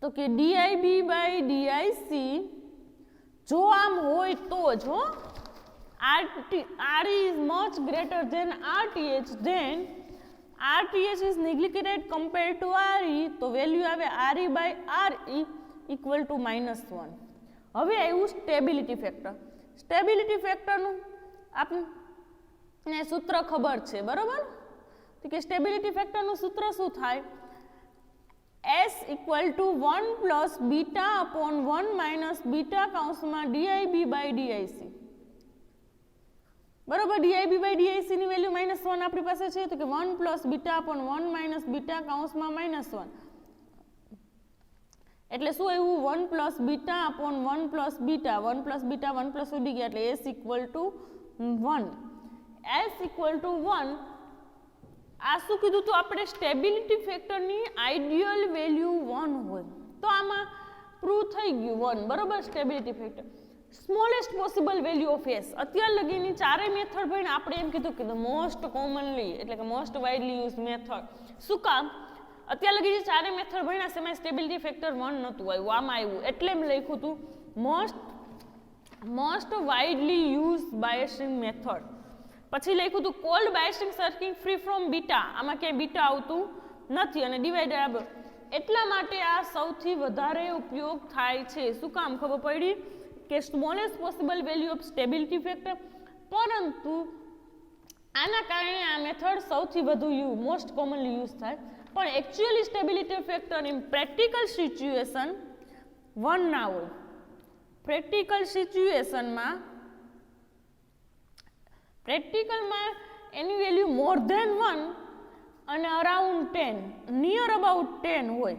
તો કે DIB by DIC જો આમ હોય તો જ હો, RE is much greater than RTH, then RTH is neglected compared to RE, તો વેલ્યુ આવે RE by RE equal to -1. હવે આવ્યું સ્ટેબિલિટી ફેક્ટર. સ્ટેબિલિટી ફેક્ટરનું આપણને સૂત્ર ખબર છે, બરોબર? તો કે સ્ટેબિલિટી ફેક્ટરનું સૂત્ર શું થાય? S equal to 1 plus beta upon 1 minus beta કૌંસમાં DIB by DIC. બરોબર, DIB by DIC ની વેલ્યુ -1 આપણી પાસે છે. તો કે 1 plus beta upon 1 minus beta કૌંસમાં -1. એટલે શું આવ્યું? 1 plus beta upon 1 plus beta, 1 plus beta 1 plus ઉડી ગયા એટલે S equal to 1. S equal to 1. આ શું કીધું તો આપણે સ્ટેબિલિટી ફેક્ટરની આઈડિયલ વેલ્યુ 1 હોય તો આમાં પ્રૂવ થઈ ગયું 1. બરોબર. Stability factor smallest possible value of S. અત્યાર લગીની ચારેય મેથડ ભણીને આપણે એમ કીધું કે મોસ્ટ કોમનલી એટલે કે મોસ્ટ વાઇડલી યુઝ મેથડ. શું કામ? અત્યાર લગી જે ચારેય મેથડ ભણ્યા છે એમાં સ્ટેબિલિટી ફેક્ટર 1 નહોતું આવ્યું, આમાં આવ્યું. એટલે એમ લખ્યું હતું most widely use biasing method. પછી લખ્યું હતું cold biasing સર્કિંગ free from beta. આમાં ક્યાંય બીટા આવતું નથી અને ડિવાઇડર આવે. એટલા માટે આ સૌથી વધારે ઉપયોગ થાય છે. શું કામ? ખબર પડી કે smallest possible value of stability factor. પરંતુ આના કારણે આ મેથડ સૌથી વધુ મોસ્ટ કોમનલી યુઝ થાય. પણ actually stability factor in practical situation 1 ના હોય. પ્રેક્ટિકલ સિચ્યુએશનમાં પ્રેક્ટિકલમાં એની વેલ્યુ મોર ધેન 1 અને અરાઉન્ડ 10, નિયર અબાઉટ 10 હોય,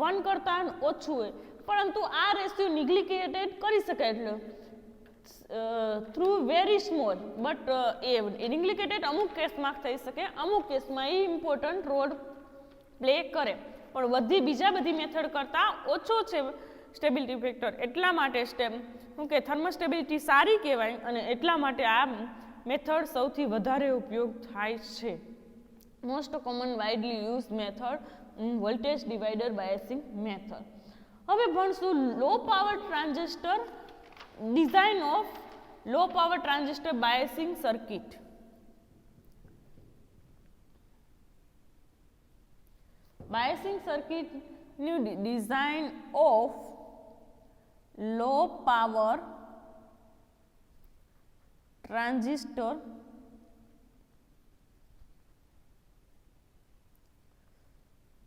1 કરતાં ઓછું હોય. પરંતુ આ રેશિયો નિગ્લિકેટેડ કરી શકાય એટલે થ્રુ વેરી સ્મોલ. બટ એ નિગ્લિકેટેડ અમુક કેસમાં થઈ શકે, અમુક કેસમાં એ ઇમ્પોર્ટન્ટ રોલ પ્લે કરે. પણ બીજા બધી મેથડ કરતાં ઓછો છે સ્ટેબિલિટી ફેક્ટર. એટલા માટે શું કે થર્મોસ્ટેબિલિટી સારી કહેવાય અને એટલા માટે આ મેથડ સૌથી વધારે ઉપયોગ થાય છે. Most common widely use method voltage divider biasing method. હવે ભણશું low power transistor design of low power transistor biasing circuit. Biasing circuit new design of low power transistor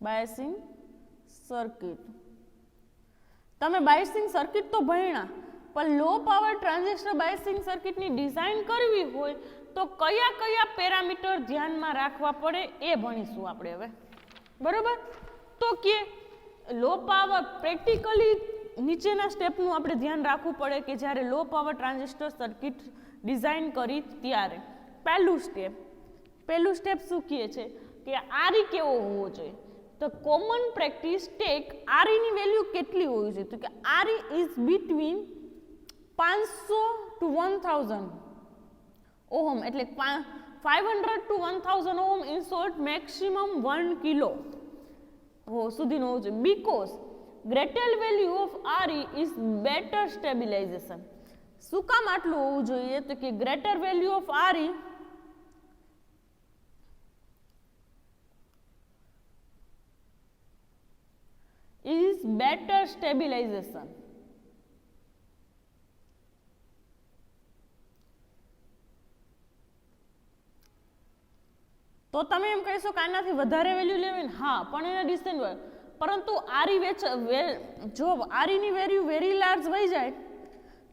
biasing circuit. તમે બાયસિંગ સર્કિટ તો ભણ્યા, પણ લો power transistor biasing સર્કિટની design કરવી હોય તો કયા કયા પેરામીટર ધ્યાનમાં રાખવા પડે એ ભણીશું આપણે હવે, બરોબર? તો કે લો પાવર પ્રેક્ટિકલી નીચેના સ્ટેપનું આપણે ધ્યાન રાખવું પડે કે જ્યારે લો પાવર ટ્રાન્ઝિસ્ટર સર્કિટ ડિઝાઇન કરી ત્યારે પહેલું સ્ટેપ શું કહે છે કે આરી કેવો હોવો જોઈએ? તો કોમન પ્રેક્ટિસ ટેક આરીની વેલ્યુ કેટલી હોવી જોઈએ? તો કે આરી ઇઝ બિટવીન 500 to 1000 ઓહમ, એટલે 500 to 1000 ohm, in short maximum 1 kilo સુધીનું હોવું જોઈએ. Because greater value of RE is better stabilization. શું કામ આટલું હોવું જોઈએ? તો કે greater value of RE is better stabilization. તો તમે એમ કહેશો કે આનાથી વધારે વેલ્યુ લેવી ને? હા, પણ એના ડિસ્ટન્સ હોય, પરંતુ આરી જો આરીની વેલ્યુ વેરી લાર્જ વહી જાય,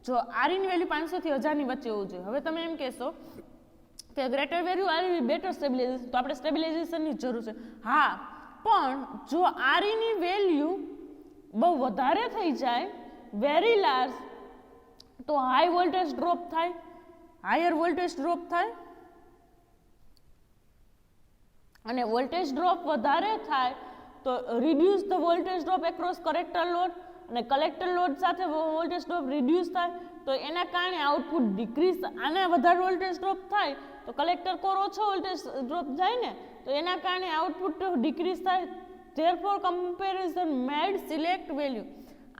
જો આરીની વેલ્યુ 500 થી 1000 ની વચ્ચે હોવું જોઈએ. હવે તમે એમ કહેશો કે ગ્રેટર વેલ્યુ આરી બેટર સ્ટેબિલાઇઝેશન, તો આપણે સ્ટેબિલાઇઝેશનની જરૂર છે. હા, પણ જો આરીની વેલ્યુ બહુ વધારે થઈ જાય, વેરી લાર્જ, તો હાઈ વોલ્ટેજ ડ્રોપ થાય, હાયર વોલ્ટેજ ડ્રોપ થાય, અને વોલ્ટેજ ડ્રોપ વધારે થાય તો reduce the voltage drop across collector load, અને કલેક્ટર લોડ સાથે વોલ્ટેજ ડ્રોપ રિડ્યુસ થાય તો એના કારણે આઉટપુટ ડિક્રીઝ. આને વધારે વોલ્ટેજ ડ્રોપ થાય તો કલેક્ટર કોર ઓછો વોલ્ટેજ ડ્રોપ જાય ને, તો એના કારણે આઉટપુટ ડિક્રીઝ થાય. Therefore comparison made select value.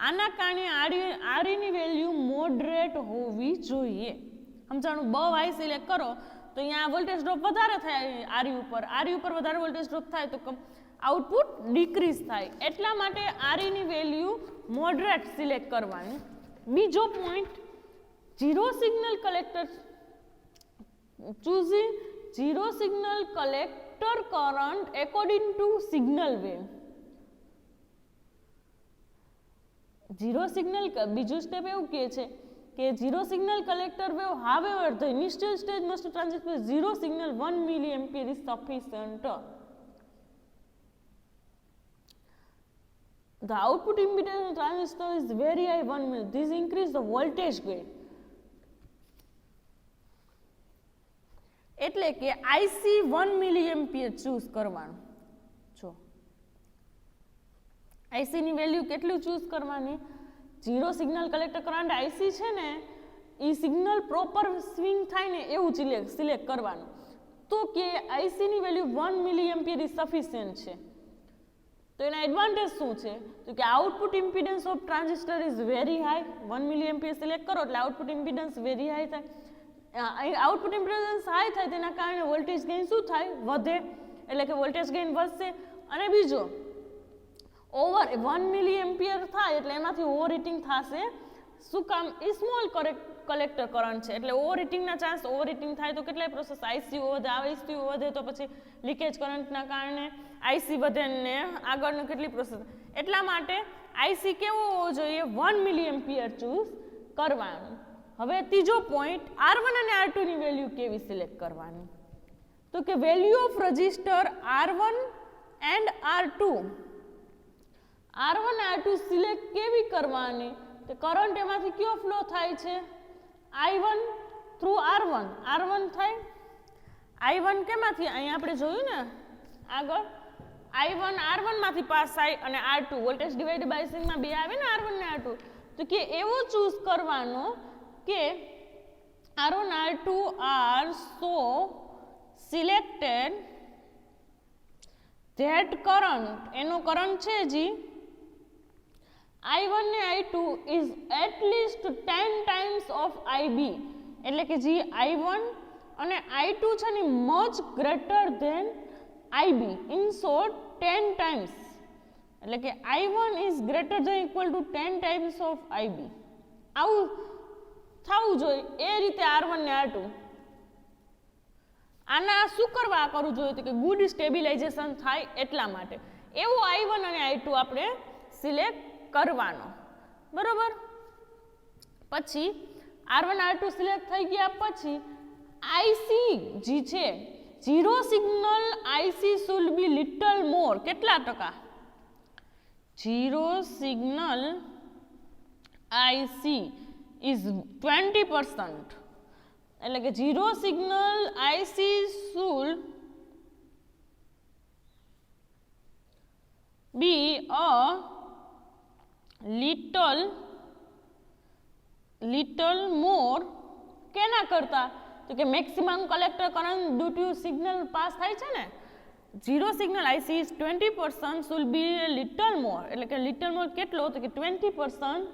આના કારણે આરીની વેલ્યુ મોડરેટ હોવી જોઈએ. સમજાણું? બહુ હાઈ સિલેક્ટ કરો તો અહીંયા વોલ્ટેજ ડ્રોપ વધારે થાય, આરી ઉપર વધારે વોલ્ટેજ ડ્રોપ થાય તો આઉટપુટ ડિક્રીઝ થાય. એટલા માટે આરીની વેલ્યુ મોડરેટ સિલેક્ટ કરવાની. બીજો point, zero signal collector, choosing zero signal collector current according to signal wave. Zero signal, બીજું સ્ટેપ એવું કહે છે કે zero signal collector wave, however the initial stage must transit with zero signal 1 milliampere is sufficient. The output impedance of transistor is very high, 1 mil. This increase the voltage gain. એટલે કે IC 1 મિલીએમ્પિયર choose કરવાનું. જો IC ની value કેટલું choose કરવાની? Zero signal collector current IC છે ને, એ signal proper swing થાય ને એવું સિલેક્ટ કરવાનું. તો કે IC ની વેલ્યુ 1 મિલીએમ્પિયર ઇઝ સફિશિયન્ટ છે. તો એના એડવાન્ટેજ શું છે? તો કે output impedance of transistor is very high. 1 milliampere select કરો એટલે આઉટપુટ ઇમ્પિડન્સ વેરી હાઈ થાય. આઉટપુટ ઇમ્પિડન્સ હાઈ થાય તેના કારણે વોલ્ટેજ ગેઇન શું થાય? વધે, એટલે કે વોલ્ટેજ ગેઇન વધશે. અને બીજો, ઓવર 1 મિલીએમ્પિયર થાય એટલે એમાંથી ઓવર હીટિંગ થશે. શું કામ? એ સ્મોલ કલેક્ટર કરંટ છે એટલે ઓવર હીટિંગના ચાન્સ, ઓવર હીટિંગ થાય તો કેટલાય પ્રોસેસ ICU વધે, ICU વધે તો પછી લીકેજ કરંટના કારણે IC વધે ને આગળનું કેટલી પ્રોસેસ. એટલા માટે IC કેવો હોવો જોઈએ? 1 મિલીએમ્પિયર ચૂઝ કરવાનું. હવે ત્રીજો પોઈન્ટ, R1 અને R2 ની વેલ્યુ કેવી સિલેક્ટ કરવાની? તો કે value of register R1 and R2, R1 R2 select કેવી કરવાની? તો કરંટ એમાંથી કયો ફ્લો થાય છે? I1 થ્રુ R1, R1 થાય. I1 કેમાંથી? અહીંયા આપણે જોયું ને આગળ, I1 R1 માંથી પાસ થાય અને R2 વોલ્ટેજ ડિવાઇડ બાયસિંગમાં બે આવે ને, R1 ને R2. તો કે એવો ચૂઝ કરવાનો કે R1 R2 are so selected that current, એનો કરંટ છે જી I1 ને I2 is at least 10 times of IB, એટલે કે જે I1 અને I2 છે ને much greater than IB, in short 10 times, એટલે કે I1 is greater than equal to 10 times of IB. આવું થવું જોઈએ, એ રીતે R1 ને R2. આના શું કરવા કરવું જોઈએ તો કે ગુડ સ્ટેબિલાઇઝેશન થાય એટલા માટે એવું I1 અને I2 આપણે સિલેક્ટ કરવાનો, બરોબર. પછી R1 R2 સિલેક્ટ થઈ ગયા પછી IC જે છે zero signal IC should be little more, કેટલા ટકા? ઝીરો સિગ્નલ IC ઇઝ 20%, એટલે કે zero signal IC should be a little more, કેના કરતા તો કે maximum collector current due to signal pass થાય છે ને, zero signal IC is 20% should be little more, એટલે કે લિટલ મોર કેટલો તો કે 20%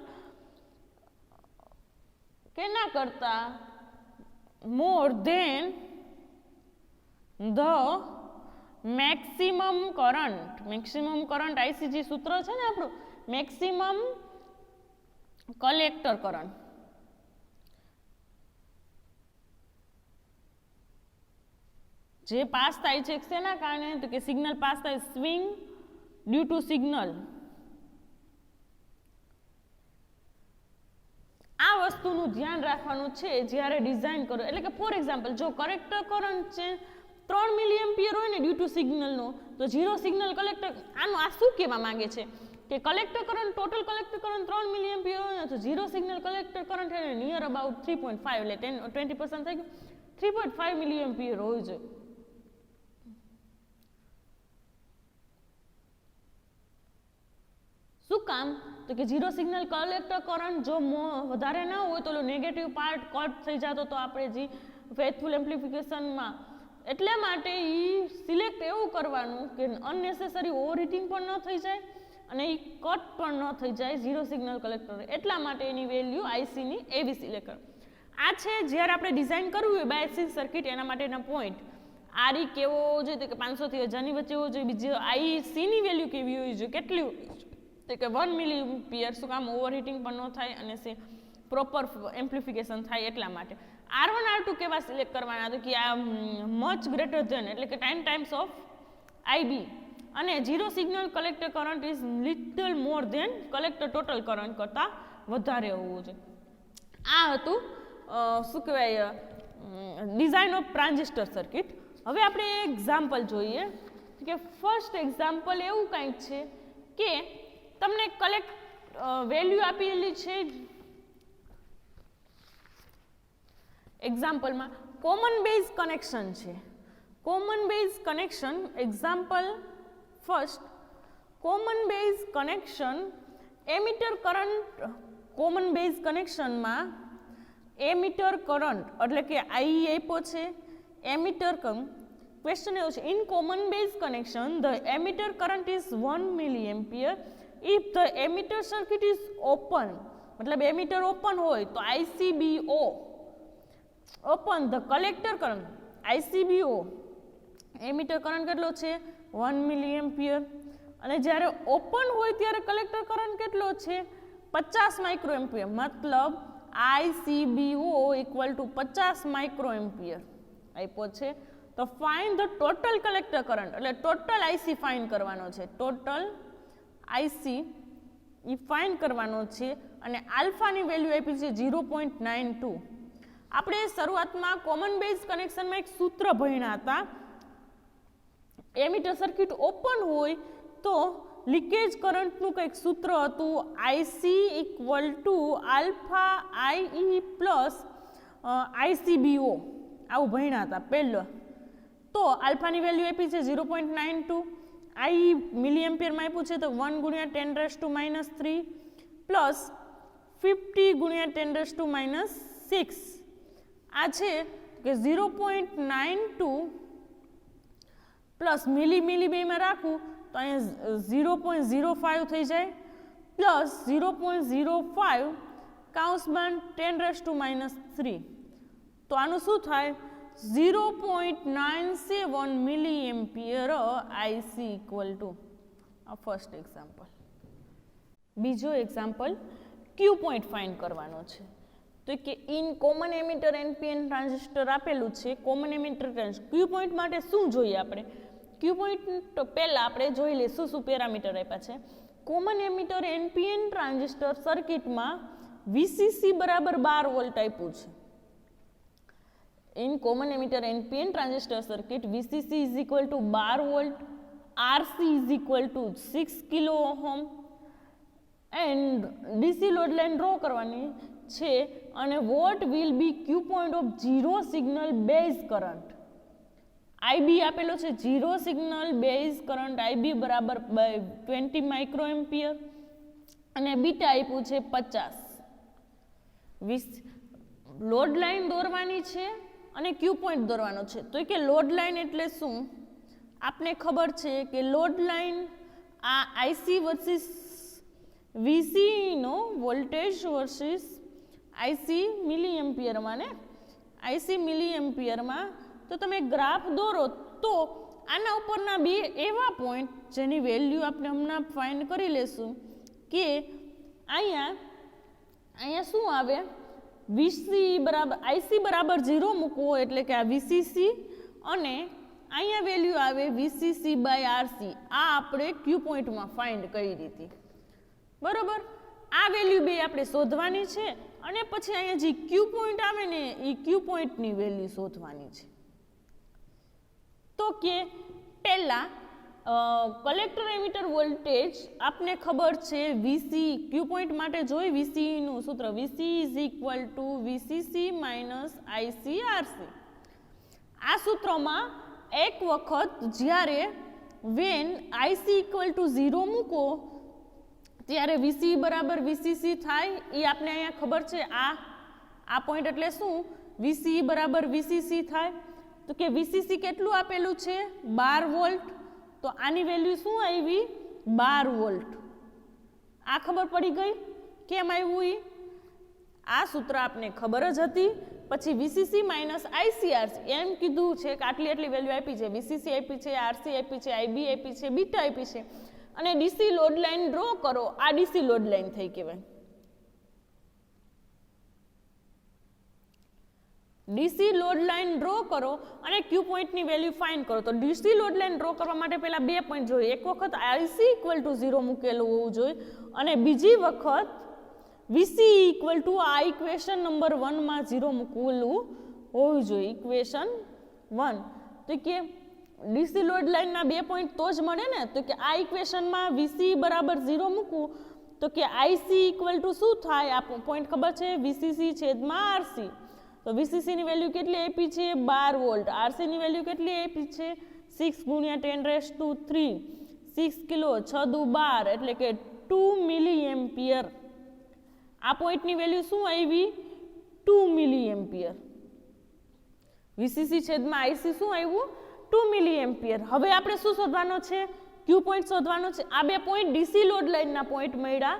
કેના કરતા more than the maximum current IC જે સૂત્ર છે ને આપણું maximum collector current, જે પાસ થાય છે શેના કારણે તો કે સિગ્નલ પાસ થાય સ્વિંગ ડ્યુ ટુ સિગ્નલ. આ વસ્તુનું ધ્યાન રાખવાનું છે જ્યારે ડિઝાઇન કરો, એટલે કે ફોર એક્ઝામ્પલ જો કલેક્ટર કરંટ છે 3 મિલિએમ્પિયર હોય ને ડ્યુ ટુ સિગ્નલનો, તો ઝીરો સિગ્નલ કલેક્ટર, આનું આ શું કહેવા માંગે છે કે collector current total collector current 3 milliampere હોય ને તો ઝીરો સિગ્નલ કલેક્ટર કરંટ છે નિયર અબાઉટ 3.5, એટલે 20% થઈ ગયું, 3.5 મિલિએમ્પિયર હોય છે. શું કામ તો કે ઝીરો સિગ્નલ કલેક્ટર કરંટ જો વધારે ના હોય તો નેગેટિવ પાર્ટ કટ થઈ જતો તો આપણે જે ફેથફુલ એમ્પ્લિફિકેશનમાં, એટલે માટે એ સિલેક્ટ એવું કરવાનું કે અનનેસેસરી ઓવરહીટિંગ પણ ન થઈ જાય અને એ કટ પણ ન થઈ જાય ઝીરો સિગ્નલ કલેક્ટર, એટલા માટે એની વેલ્યુ ICની એવી સિલેક્ટ કરો. આ છે જ્યારે આપણે ડિઝાઇન કરવું હોય બાયસિસ સર્કિટ, એના માટેના પોઈન્ટ. RE કેવો હોવો જોઈએ તો કે 500 થી 1000 ની વચ્ચે હોવો જોઈએ, બીજી ICની વેલ્યુ કેવી હોવી જોઈએ, કેટલી તો કે 1 મિલિએમ્પિયર, શું કામ ઓવરહીટિંગ પણ ન થાય અને પ્રોપર એમ્પ્લિફિકેશન થાય એટલા માટે. R1 R2 કેવા સિલેક્ટ કરવાના તો કે આ મચ ગ્રેટર ધેન, એટલે કે 10 ટાઈમ્સ ઓફ IB, અને zero signal collector current is little more than collector total current કરતાં વધારે હોવું જોઈએ. આ હતું શું કહેવાય ડિઝાઇન ઓફ ટ્રાન્ઝિસ્ટર સર્કિટ. હવે આપણે એક્ઝામ્પલ જોઈએ કે ફર્સ્ટ એક્ઝામ્પલ એવું કંઈક છે કે તમને વેલ્યુ આપેલી છે એક્ઝામ્પલમાં કોમન બેઝ કનેક્શન છે. Common base connection example first, common base connection emitter current, common base કનેક્શનમાં એમીટર કરંટ એટલે કે IE આપ્યો છે, એમીટર ક્વેશ્ચન એવો છે in common base connection the emitter current is 1 milliampere if the emitter circuit is open, मतलब emitter open હોય તો ICBO open, the collector current ICBO emitter current કેટલો છે 1 મિલિએમ્પિયર, અને જ્યારે ઓપન હોય ત્યારે કલેક્ટર કરંટ કેટલો છે 50 માઇક્રોએમ્પિયર, મતલબ ICBO ઇક્વલ ટુ 50 માઇક્રોએમ્પિયર આપ્યો છે. તો find the total collector current, એટલે ટોટલ IC ફાઇન્ડ કરવાનો છે, ટોટલ IC એ ફાઇન્ડ કરવાનો છે, અને આલ્ફાની વેલ્યુ આપી છે 0.92. આપણે શરૂઆતમાં કોમન બેઝ કનેક્શનમાં એક સૂત્ર ભણ્યા હતા, એમીટર સર્કિટ ઓપન હોય તો લીકેજ કરંટનું કંઈક સૂત્ર હતું IC equal to alpha IE plus ICBO, આવું ભણ્યા હતા પહેલો. તો આલ્ફાની વેલ્યુ આપી છે 0.92, IE મિલિએમ્પિયરમાં આપ્યું છે તો 1 ગુણ્યા 10⁻³ પ્લસ 50 ગુણ્યા 10⁻⁶. આ છે કે 0.92 પ્લસ મિલી બેમાં રાખું તો અહીંયા 0.05 થઈ જાય, પ્લસ 0.05 કાઉન્સમાં 10⁻³ તો આનું શું થાય 0.97 મિલી એમ્પિયર આઈસી ઇક્વલ ટુ આ ફર્સ્ટ એક્ઝામ્પલ. બીજો એક્ઝામ્પલ ક્યુ પોઈન્ટ ફાઇન્ડ કરવાનો છે. તો કે in common emitter NPN transistor આપેલું છે. કોમન એમિટર ક્યુ પોઈન્ટ માટે શું જોઈએ આપણે? ક્યુ પોઈન્ટ પહેલાં આપણે જોઈ લઈશું શું પેરામીટર આપ્યા છે. કોમન એમિટર એનપીએન ટ્રાન્ઝિસ્ટર સર્કિટમાં વીસીસી બરાબર 12 વોલ્ટ આપ્યું છે. In common emitter NPN transistor circuit VCC is equal two 12 volt, RC is equal two 6 kilo ohm and DC load line draw કરવાની છે અને what will be Q point of zero signal base current. IB આપેલો છે zero signal base current IB બરાબર 20 micro ampere અને beta આપ્યું છે 50. Load line દોરવાની છે અને ક્યુ પોઈન્ટ દોરવાનો છે. તો કે લોડ લાઇન એટલે શું? આપને ખબર છે કે લોડ લાઇન આ આઈસી વર્સિસ વીસીનો વોલ્ટેજ વર્સિસ આઈસી મિલી એમ્પિયરમાં ને આઈસી મિલી એમ્પિયરમાં તો તમે ગ્રાફ દોરો તો આના ઉપરના બે એવા પોઈન્ટ જેની વેલ્યુ આપણે હમણાં ફાઇન્ડ કરી લેશું કે અહીંયા શું આવે વીસી બરાબર આઈસી બરાબર 0 મૂકવો એટલે કે આ વીસીસી અને અહીંયા વેલ્યુ આવે વીસીસી બાય આરસી. આ આપણે ક્યુ પોઈન્ટમાં ફાઇન્ડ કરી હતી બરોબર. આ વેલ્યુ બે આપણે શોધવાની છે અને પછી અહીંયા જે ક્યુ પોઈન્ટ આવે ને એ ક્યુ પોઈન્ટની વેલ્યુ શોધવાની છે. તો કે પહેલાં કલેક્ટર એમિટર વોલ્ટેજ આપને ખબર છે વીસી ક્યુ પોઈન્ટ માટે જોઈ વીસીનું સૂત્ર VC is equal to VCC minus IC RC. આ સૂત્રમાં એક વખત જ્યારે વેન આઈસી ઇક્વલ ટુ 0 મૂકો ત્યારે વીસી બરાબર વીસીસી થાય એ આપણે અહીંયા ખબર છે. આ પોઈન્ટ એટલે શું વીસી બરાબર વીસીસી થાય તો કે વીસીસી કેટલું આપેલું છે 12 વોલ્ટ. તો આની વેલ્યુ શું આવી 12 વોલ્ટ. આ ખબર પડી ગઈ કેમ આવ્યું એ? આ સૂત્ર આપને ખબર જ હતી. પછી વીસીસી માઇનસ આઈસીઆરસી એમ કીધું છે કે આટલી વેલ્યુ આપી છે. વીસીસી આપી છે, આરસી આપી છે, આઈબી આપી છે, બીટા આપી છે અને ડીસી લોડ લાઇન ડ્રો કરો. આ ડીસી લોડ લાઇન થઈ કહેવાય. ડીસી લોડ લાઇન ડ્રો કરો અને ક્યુ પોઈન્ટની વેલ્યુ ફાઇન્ડ કરો. તો ડીસી લોડ લાઇન ડ્રો કરવા માટે પહેલા બે પોઈન્ટ જોઈએ. એક વખત આઈસી ઇક્વલ ટુ 0 મૂકેલું હોવું જોઈએ અને બીજી વખત વીસી ઇક્વલ ટુ આ ઇક્વેશન નંબર 1 માં 0 મૂકવેલું હોવું જોઈએ. ઇક્વેશન 1 તો કે ડીસી લોડ લાઇનના બે પોઈન્ટ તો જ મળે ને. તો કે આ ઇક્વેશનમાં વીસી બરાબર 0 મૂકવું તો કે આઈસી ઇક્વલ ટુ શું થાય? આ પોઈન્ટ ખબર છે વીસીસી છેદમાં આરસી. તો વીસીસીની વેલ્યુ કેટલી આપી છે 12 વોલ્ટ. આરસીની વેલ્યુ કેટલી આપી છે 6 ગુણ્યા 10⁻³ 6 કિલો 6 દુ 12 એટલે કે 2 મિલી એમ્પિયર. આ પોઈન્ટની વેલ્યુ શું આવી 2 મિલી એમ્પિયર. વીસીસી છેદમાં આઈસી શું આવ્યું 2 મિલી એમ્પિયર. હવે આપણે શું શોધવાનો છે? ક્યુ પોઈન્ટ શોધવાનો છે. આ બે પોઈન્ટ ડીસી લોડ લાઇનના પોઈન્ટ મળ્યા.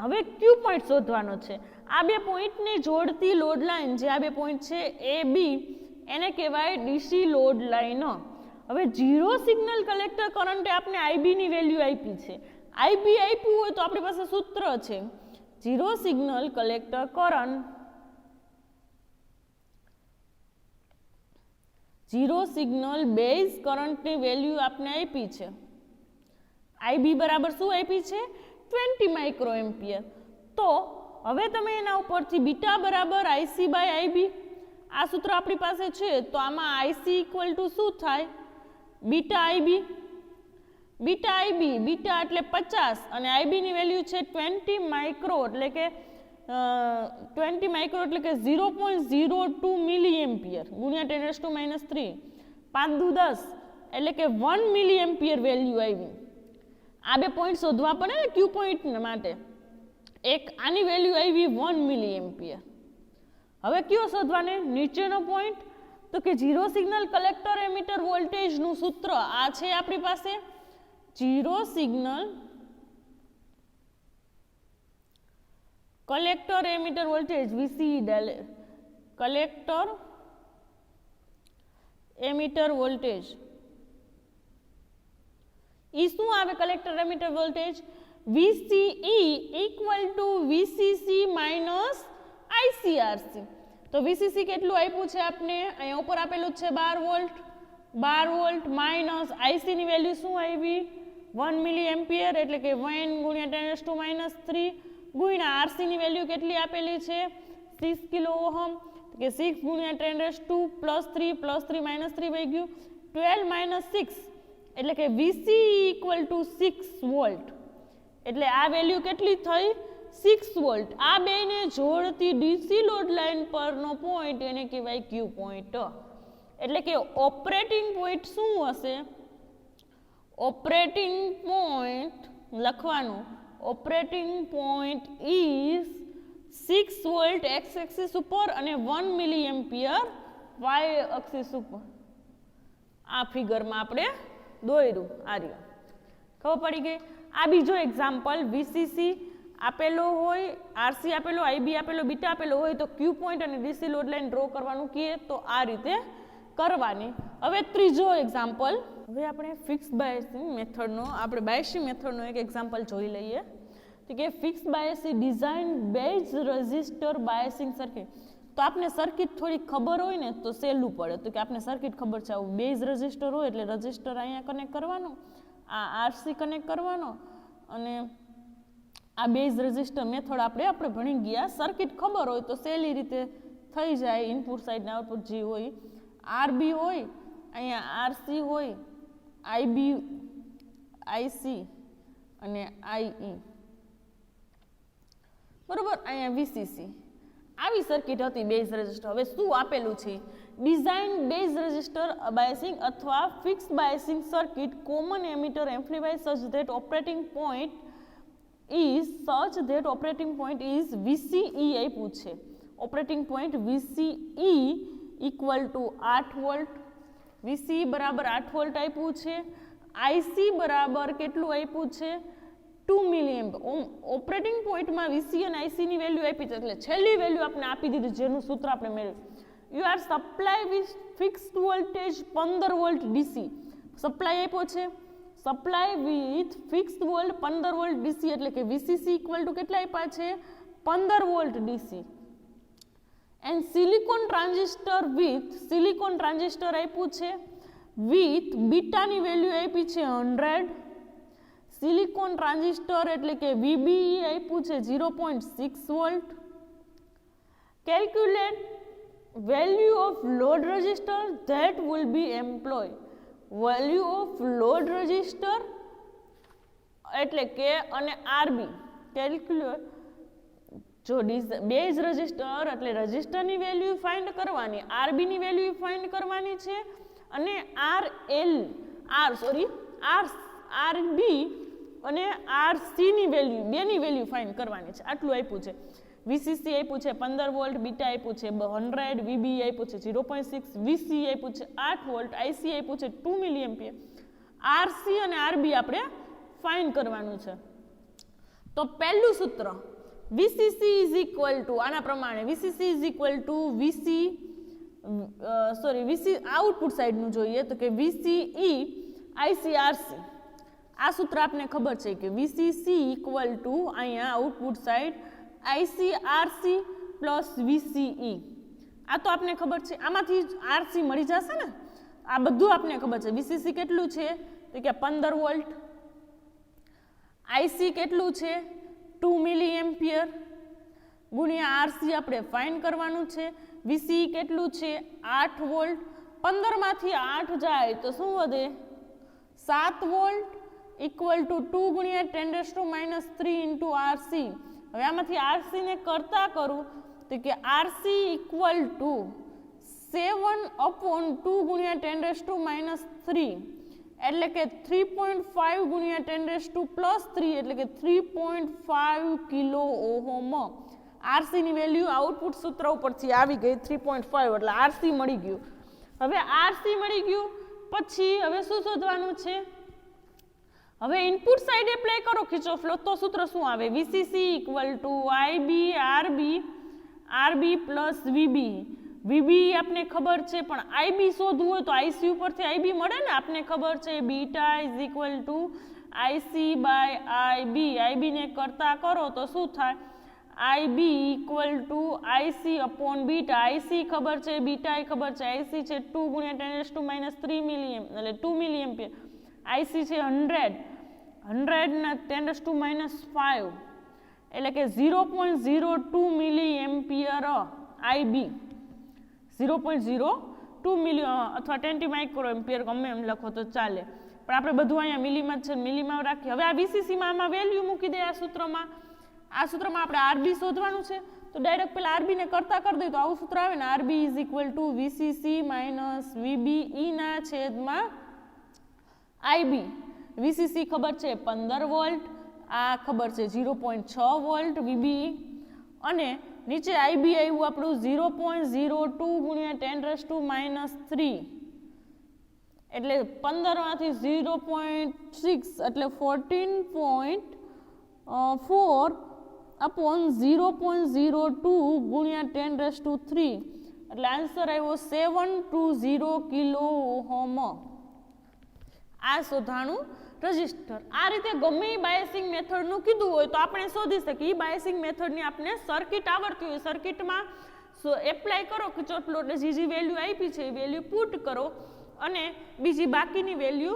હવે ક્યુ પોઈન્ટ શોધવાનો છે. આ બે પોઈન્ટને જોડતી લોડ લાઇન જે આ બે પોઈન્ટ છે એ બી એને કહેવાય ડીસી લોડ લાઇન. હવે ઝીરો સિગ્નલ કલેક્ટર કરંટે આપણે આઈબીની વેલ્યુ આપી છે. આઈબી આપ્યું હોય તો આપણી પાસે સૂત્ર છે zero signal collector current zero signal base કરંટની વેલ્યુ આપણે આપી છે. આઈબી બરાબર શું આપી છે 20 માઇક્રો એમ્પિયર. તો હવે તમે એના ઉપરથી બીટા બરાબર આઈસી બાય આઈબી આ સૂત્ર આપણી પાસે છે. તો આમાં આઈસી ઇક્વલ ટુ શું થાય બીટા આઈબી. બીટા એટલે 50 અને આઈબીની વેલ્યુ છે 20 માઇક્રો એટલે કે 20 માઇક્રો એટલે કે 0.02 મિલી એમ્પિયર ગુણ્યા 10⁻³ 5 દુ 10 એટલે કે 1 મિલી એમ્પિયર વેલ્યુ આવી. આ બે પોઈન્ટ શોધવા પડે ને ક્યુ પોઈન્ટ માટે. એક આની વેલ્યુ આવી 1 મિલી એમ્પિયર. હવે કયો શોધવાને નીચેનો પોઈન્ટ? તો કે ઝીરો સિગ્નલ કલેક્ટર એમિટર વોલ્ટેજનું સૂત્ર આ છે આપણી પાસે. Zero signal collector emitter voltage VCE collector emitter voltage ઈ શું આવે collector emitter voltage VCE equal to VCC minus ICRC તો VCC કેટલું આપ્યું છે આપને અહીંયા ઉપર આપેલું છે 12 વોલ્ટ માઇનસ IC ની વેલ્યુ શું આવી 1 મિલી એમ્પિયર એટલે કે 1 ગુણ્યા 10 - 3 ગુણ્યા RC ની વેલ્યુ કેટલી આપેલી છે 6 કિલો ઓહમ કે 6 ગુણ્યા 10 + 3 -3 વહી ગયું 12 - 6 એટલે કે VCE ઇક્વલ ટુ 6 વોલ્ટ એટલે આ વેલ્યુ કેટલી થઈ 6 વોલ્ટ આ બેને જોડતી ડીસી લોડ લાઇન પરનો પોઈન્ટ એને કહેવાય ક્યુ પોઈન્ટ એટલે કે ઓપરેટિંગ પોઈન્ટ શું હશે ઓપરેટિંગ પોઈન્ટ લખવાનું operating point is 6 volt x axis ઉપર અને 1 મિલી એમ્પિયર વાય એક્સિસ ઉપર આ ફિગરમાં આપણે દોર્યું આ રહ્યું ખબર પડી ગઈ આ બીજો એક્ઝામ્પલ VCC આપેલો હોય RC આપેલો IB આપેલો બીટા આપેલો હોય તો ક્યુ પોઈન્ટ અને ડીસી લોડ લાઇન ડ્રો કરવાનું કહીએ તો આ રીતે કરવાની હવે ત્રીજો એક્ઝામ્પલ હવે આપણે ફિક્સ બાયસિંગ મેથડનો આપણે બાયસિંગ મેથડનો એક એક્ઝામ્પલ જોઈ લઈએ તો કે fix biasing design base resistor biasing circuit તો આપને સર્કિટ થોડી ખબર હોય ને તો સહેલું પડે તો કે આપને સર્કિટ ખબર છે આવું બેઝ રેઝિસ્ટર હોય એટલે રેઝિસ્ટર અહીંયા કનેક્ટ કરવાનો આ RC કનેક્ટ કરવાનો અને આ બેઝ રેઝિસ્ટર મેથડ આપણે ભણી ગયા સર્કિટ ખબર હોય તો સહેલી રીતે થઈ જાય ઇનપુટ સાઇડ ને આઉટપુટ જે હોય RB હોય અહીંયા RC હોય IB IC અને IE બરોબર અહીંયા VCC આવી સર્કિટ હતી બેઝ રેઝિસ્ટર હવે શું આપેલું છે ડિઝાઇન બેઝ રેઝિસ્ટર બાયસિંગ અથવા fix biasing circuit common emitter amplify such that operating point is VCE આપ્યું છે operating point VCE equal to 8 volt VCE બરાબર 8 વોલ્ટ આપ્યું છે IC બરાબર કેટલું આપ્યું છે 2 મિલીએમ્પ ઓપરેટિંગ પોઈન્ટમાં VCE અને IC ની વેલ્યુ આપી છે એટલે છેલ્લી વેલ્યુ આપણે આપી દીધી જેનું સૂત્ર આપણે મેળવ્યું you are supply with fixed voltage 15 volt DC supply આપ્યો છે supply with fixed volt 15 volt DC એટલે કે VCC ઇક્વલ ટુ કેટલા આપ્યા છે 15 volt DC and silicon transistor આપ્યું છે વિથ બીટાની વેલ્યુ આપી છે 100 સિલિકોન ટ્રાન્ઝિસ્ટર એટલે કે VBE આપ્યું છે 0.6 volt calculate value of load resistor that will be employ value of load resistor એટલે કે અને RB કેલ્ક્યુલેટ જો બેઝ રેઝિસ્ટર એટલે રેઝિસ્ટરની વેલ્યુ ફાઇન્ડ કરવાની RB ની વેલ્યુ ફાઇન્ડ કરવાની છે અને RB અને RC ની વેલ્યુ બેની વેલ્યુ ફાઇન્ડ કરવાની છે આટલું આપ્યું છે VCC આપ્યું છે 15 વોલ્ટ બીટા આપ્યું છે 100 VBE આપ્યું છે 0.6 VCE આપ્યું છે 8 વોલ્ટ IC આપ્યું છે 2 મિલી એમ્પિયર RC અને RB આપણે ફાઇન્ડ કરવાનું છે તો પહેલું સૂત્ર VCC ઇઝ ઇક્વલ ટુ આના પ્રમાણે VCC is equal to VC output સાઇડનું જોઈએ તો કે VCE IC RC આ સૂત્ર આપને ખબર છે કે VCC ઇક્વલ ટુ અહીંયા output side IC RC plus VCE આ તો આપને ખબર છે આમાંથી RC મળી જશે ને આ બધું આપને ખબર છે VCC કેટલું છે તો કે 15 વોલ્ટ IC કેટલું છે 2 મિલી એમ્પિયર ગુણ્યા RC આપણે ફાઇન્ડ કરવાનું છે VCE કેટલું છે 8 વોલ્ટ 15 માંથી 8 જાય તો શું વધે 7 વોલ્ટ ઇક્વલ ટુ 2 ગુણ્યા 10⁻³ ઇન્ટુ RC હવે આમાંથી RC ને કરતા કરું તો કે RC ઇક્વલ ટુ 7/2 ગુણ્યા 10⁻³ એટલે કે 3.5 ગુણ્યા 10⁻³ એટલે કે 3.5 કિલો ઓહમ RC ની વેલ્યુ આઉટપુટ સૂત્ર ઉપરથી આવી ગઈ 3.5 એટલે RC મળી ગયું હવે RC મળી ગયું પછી હવે શું શોધવાનું છે હવે ઇનપુટ સાઈડ એપ્લાય કરો કિર્ચોફ લો તો સૂત્ર શું આવે VCC equal to IB RB plus VB VB આપને ખબર છે પણ આઈબી શોધવું હોય તો આઈસી ઉપરથી આઈબી મળે ને આપને ખબર છે beta is equal to IC by IB આઈબીને કરતા કરો તો શું થાય IB equal to IC upon beta IC ખબર છે બીટા ખબર છે આઈસી છે 2 ગુણ્યા 10⁻³ મિલી એટલે 2 મિલી એમ્પિયર આઈસી છે 100 ના 10⁻⁵ એટલે કે 0.02 મિલી એમ્પિયર આઈબી 0.02 મિલી અથવા 20 માઇક્રો એમ્પિયર ગમે એમ લખો તો ચાલે પણ આપણે બધું અહીંયા મિલીમાં જ છે મિલીમાં રાખીએ હવે આ વીસીસીમાં આમાં વેલ્યુ મૂકી દે આ સૂત્રમાં આપણે આરબી શોધવાનું છે તો ડાયરેક્ટ પેલા આરબીને કરતા કરી દઈએ તો આવું સૂત્ર આવે ને RB is equal to VCC minus VB ઈના છેદમાં આઈબી વીસીસી ખબર છે 15 વોલ્ટ આ ખબર છે 0.6 વોલ્ટ વીબી અને નીચે આઈબી આવ્યું આપણું 0.02 ગુણ્યા 10⁻³ એટલે 15 માંથી 0.6 એટલે 14.4 અપોન 0.02 ગુણ્યા 10⁻³ એટલે આન્સર આવ્યો 720 કિલો ઓહમ આ શોધાણું રજિસ્ટર આ રીતે ગમે એ બાયસિંગ મેથડનું કીધું હોય તો આપણે શોધી શકીએ એ બાયસિંગ મેથડની આપણે સર્કિટ આવડતી હોય સર્કિટમાં એપ્લાય કરો કિર્ચોફ લો એટલે જે વેલ્યુ આપી છે એ વેલ્યુ પુટ કરો અને બીજી બાકીની વેલ્યુ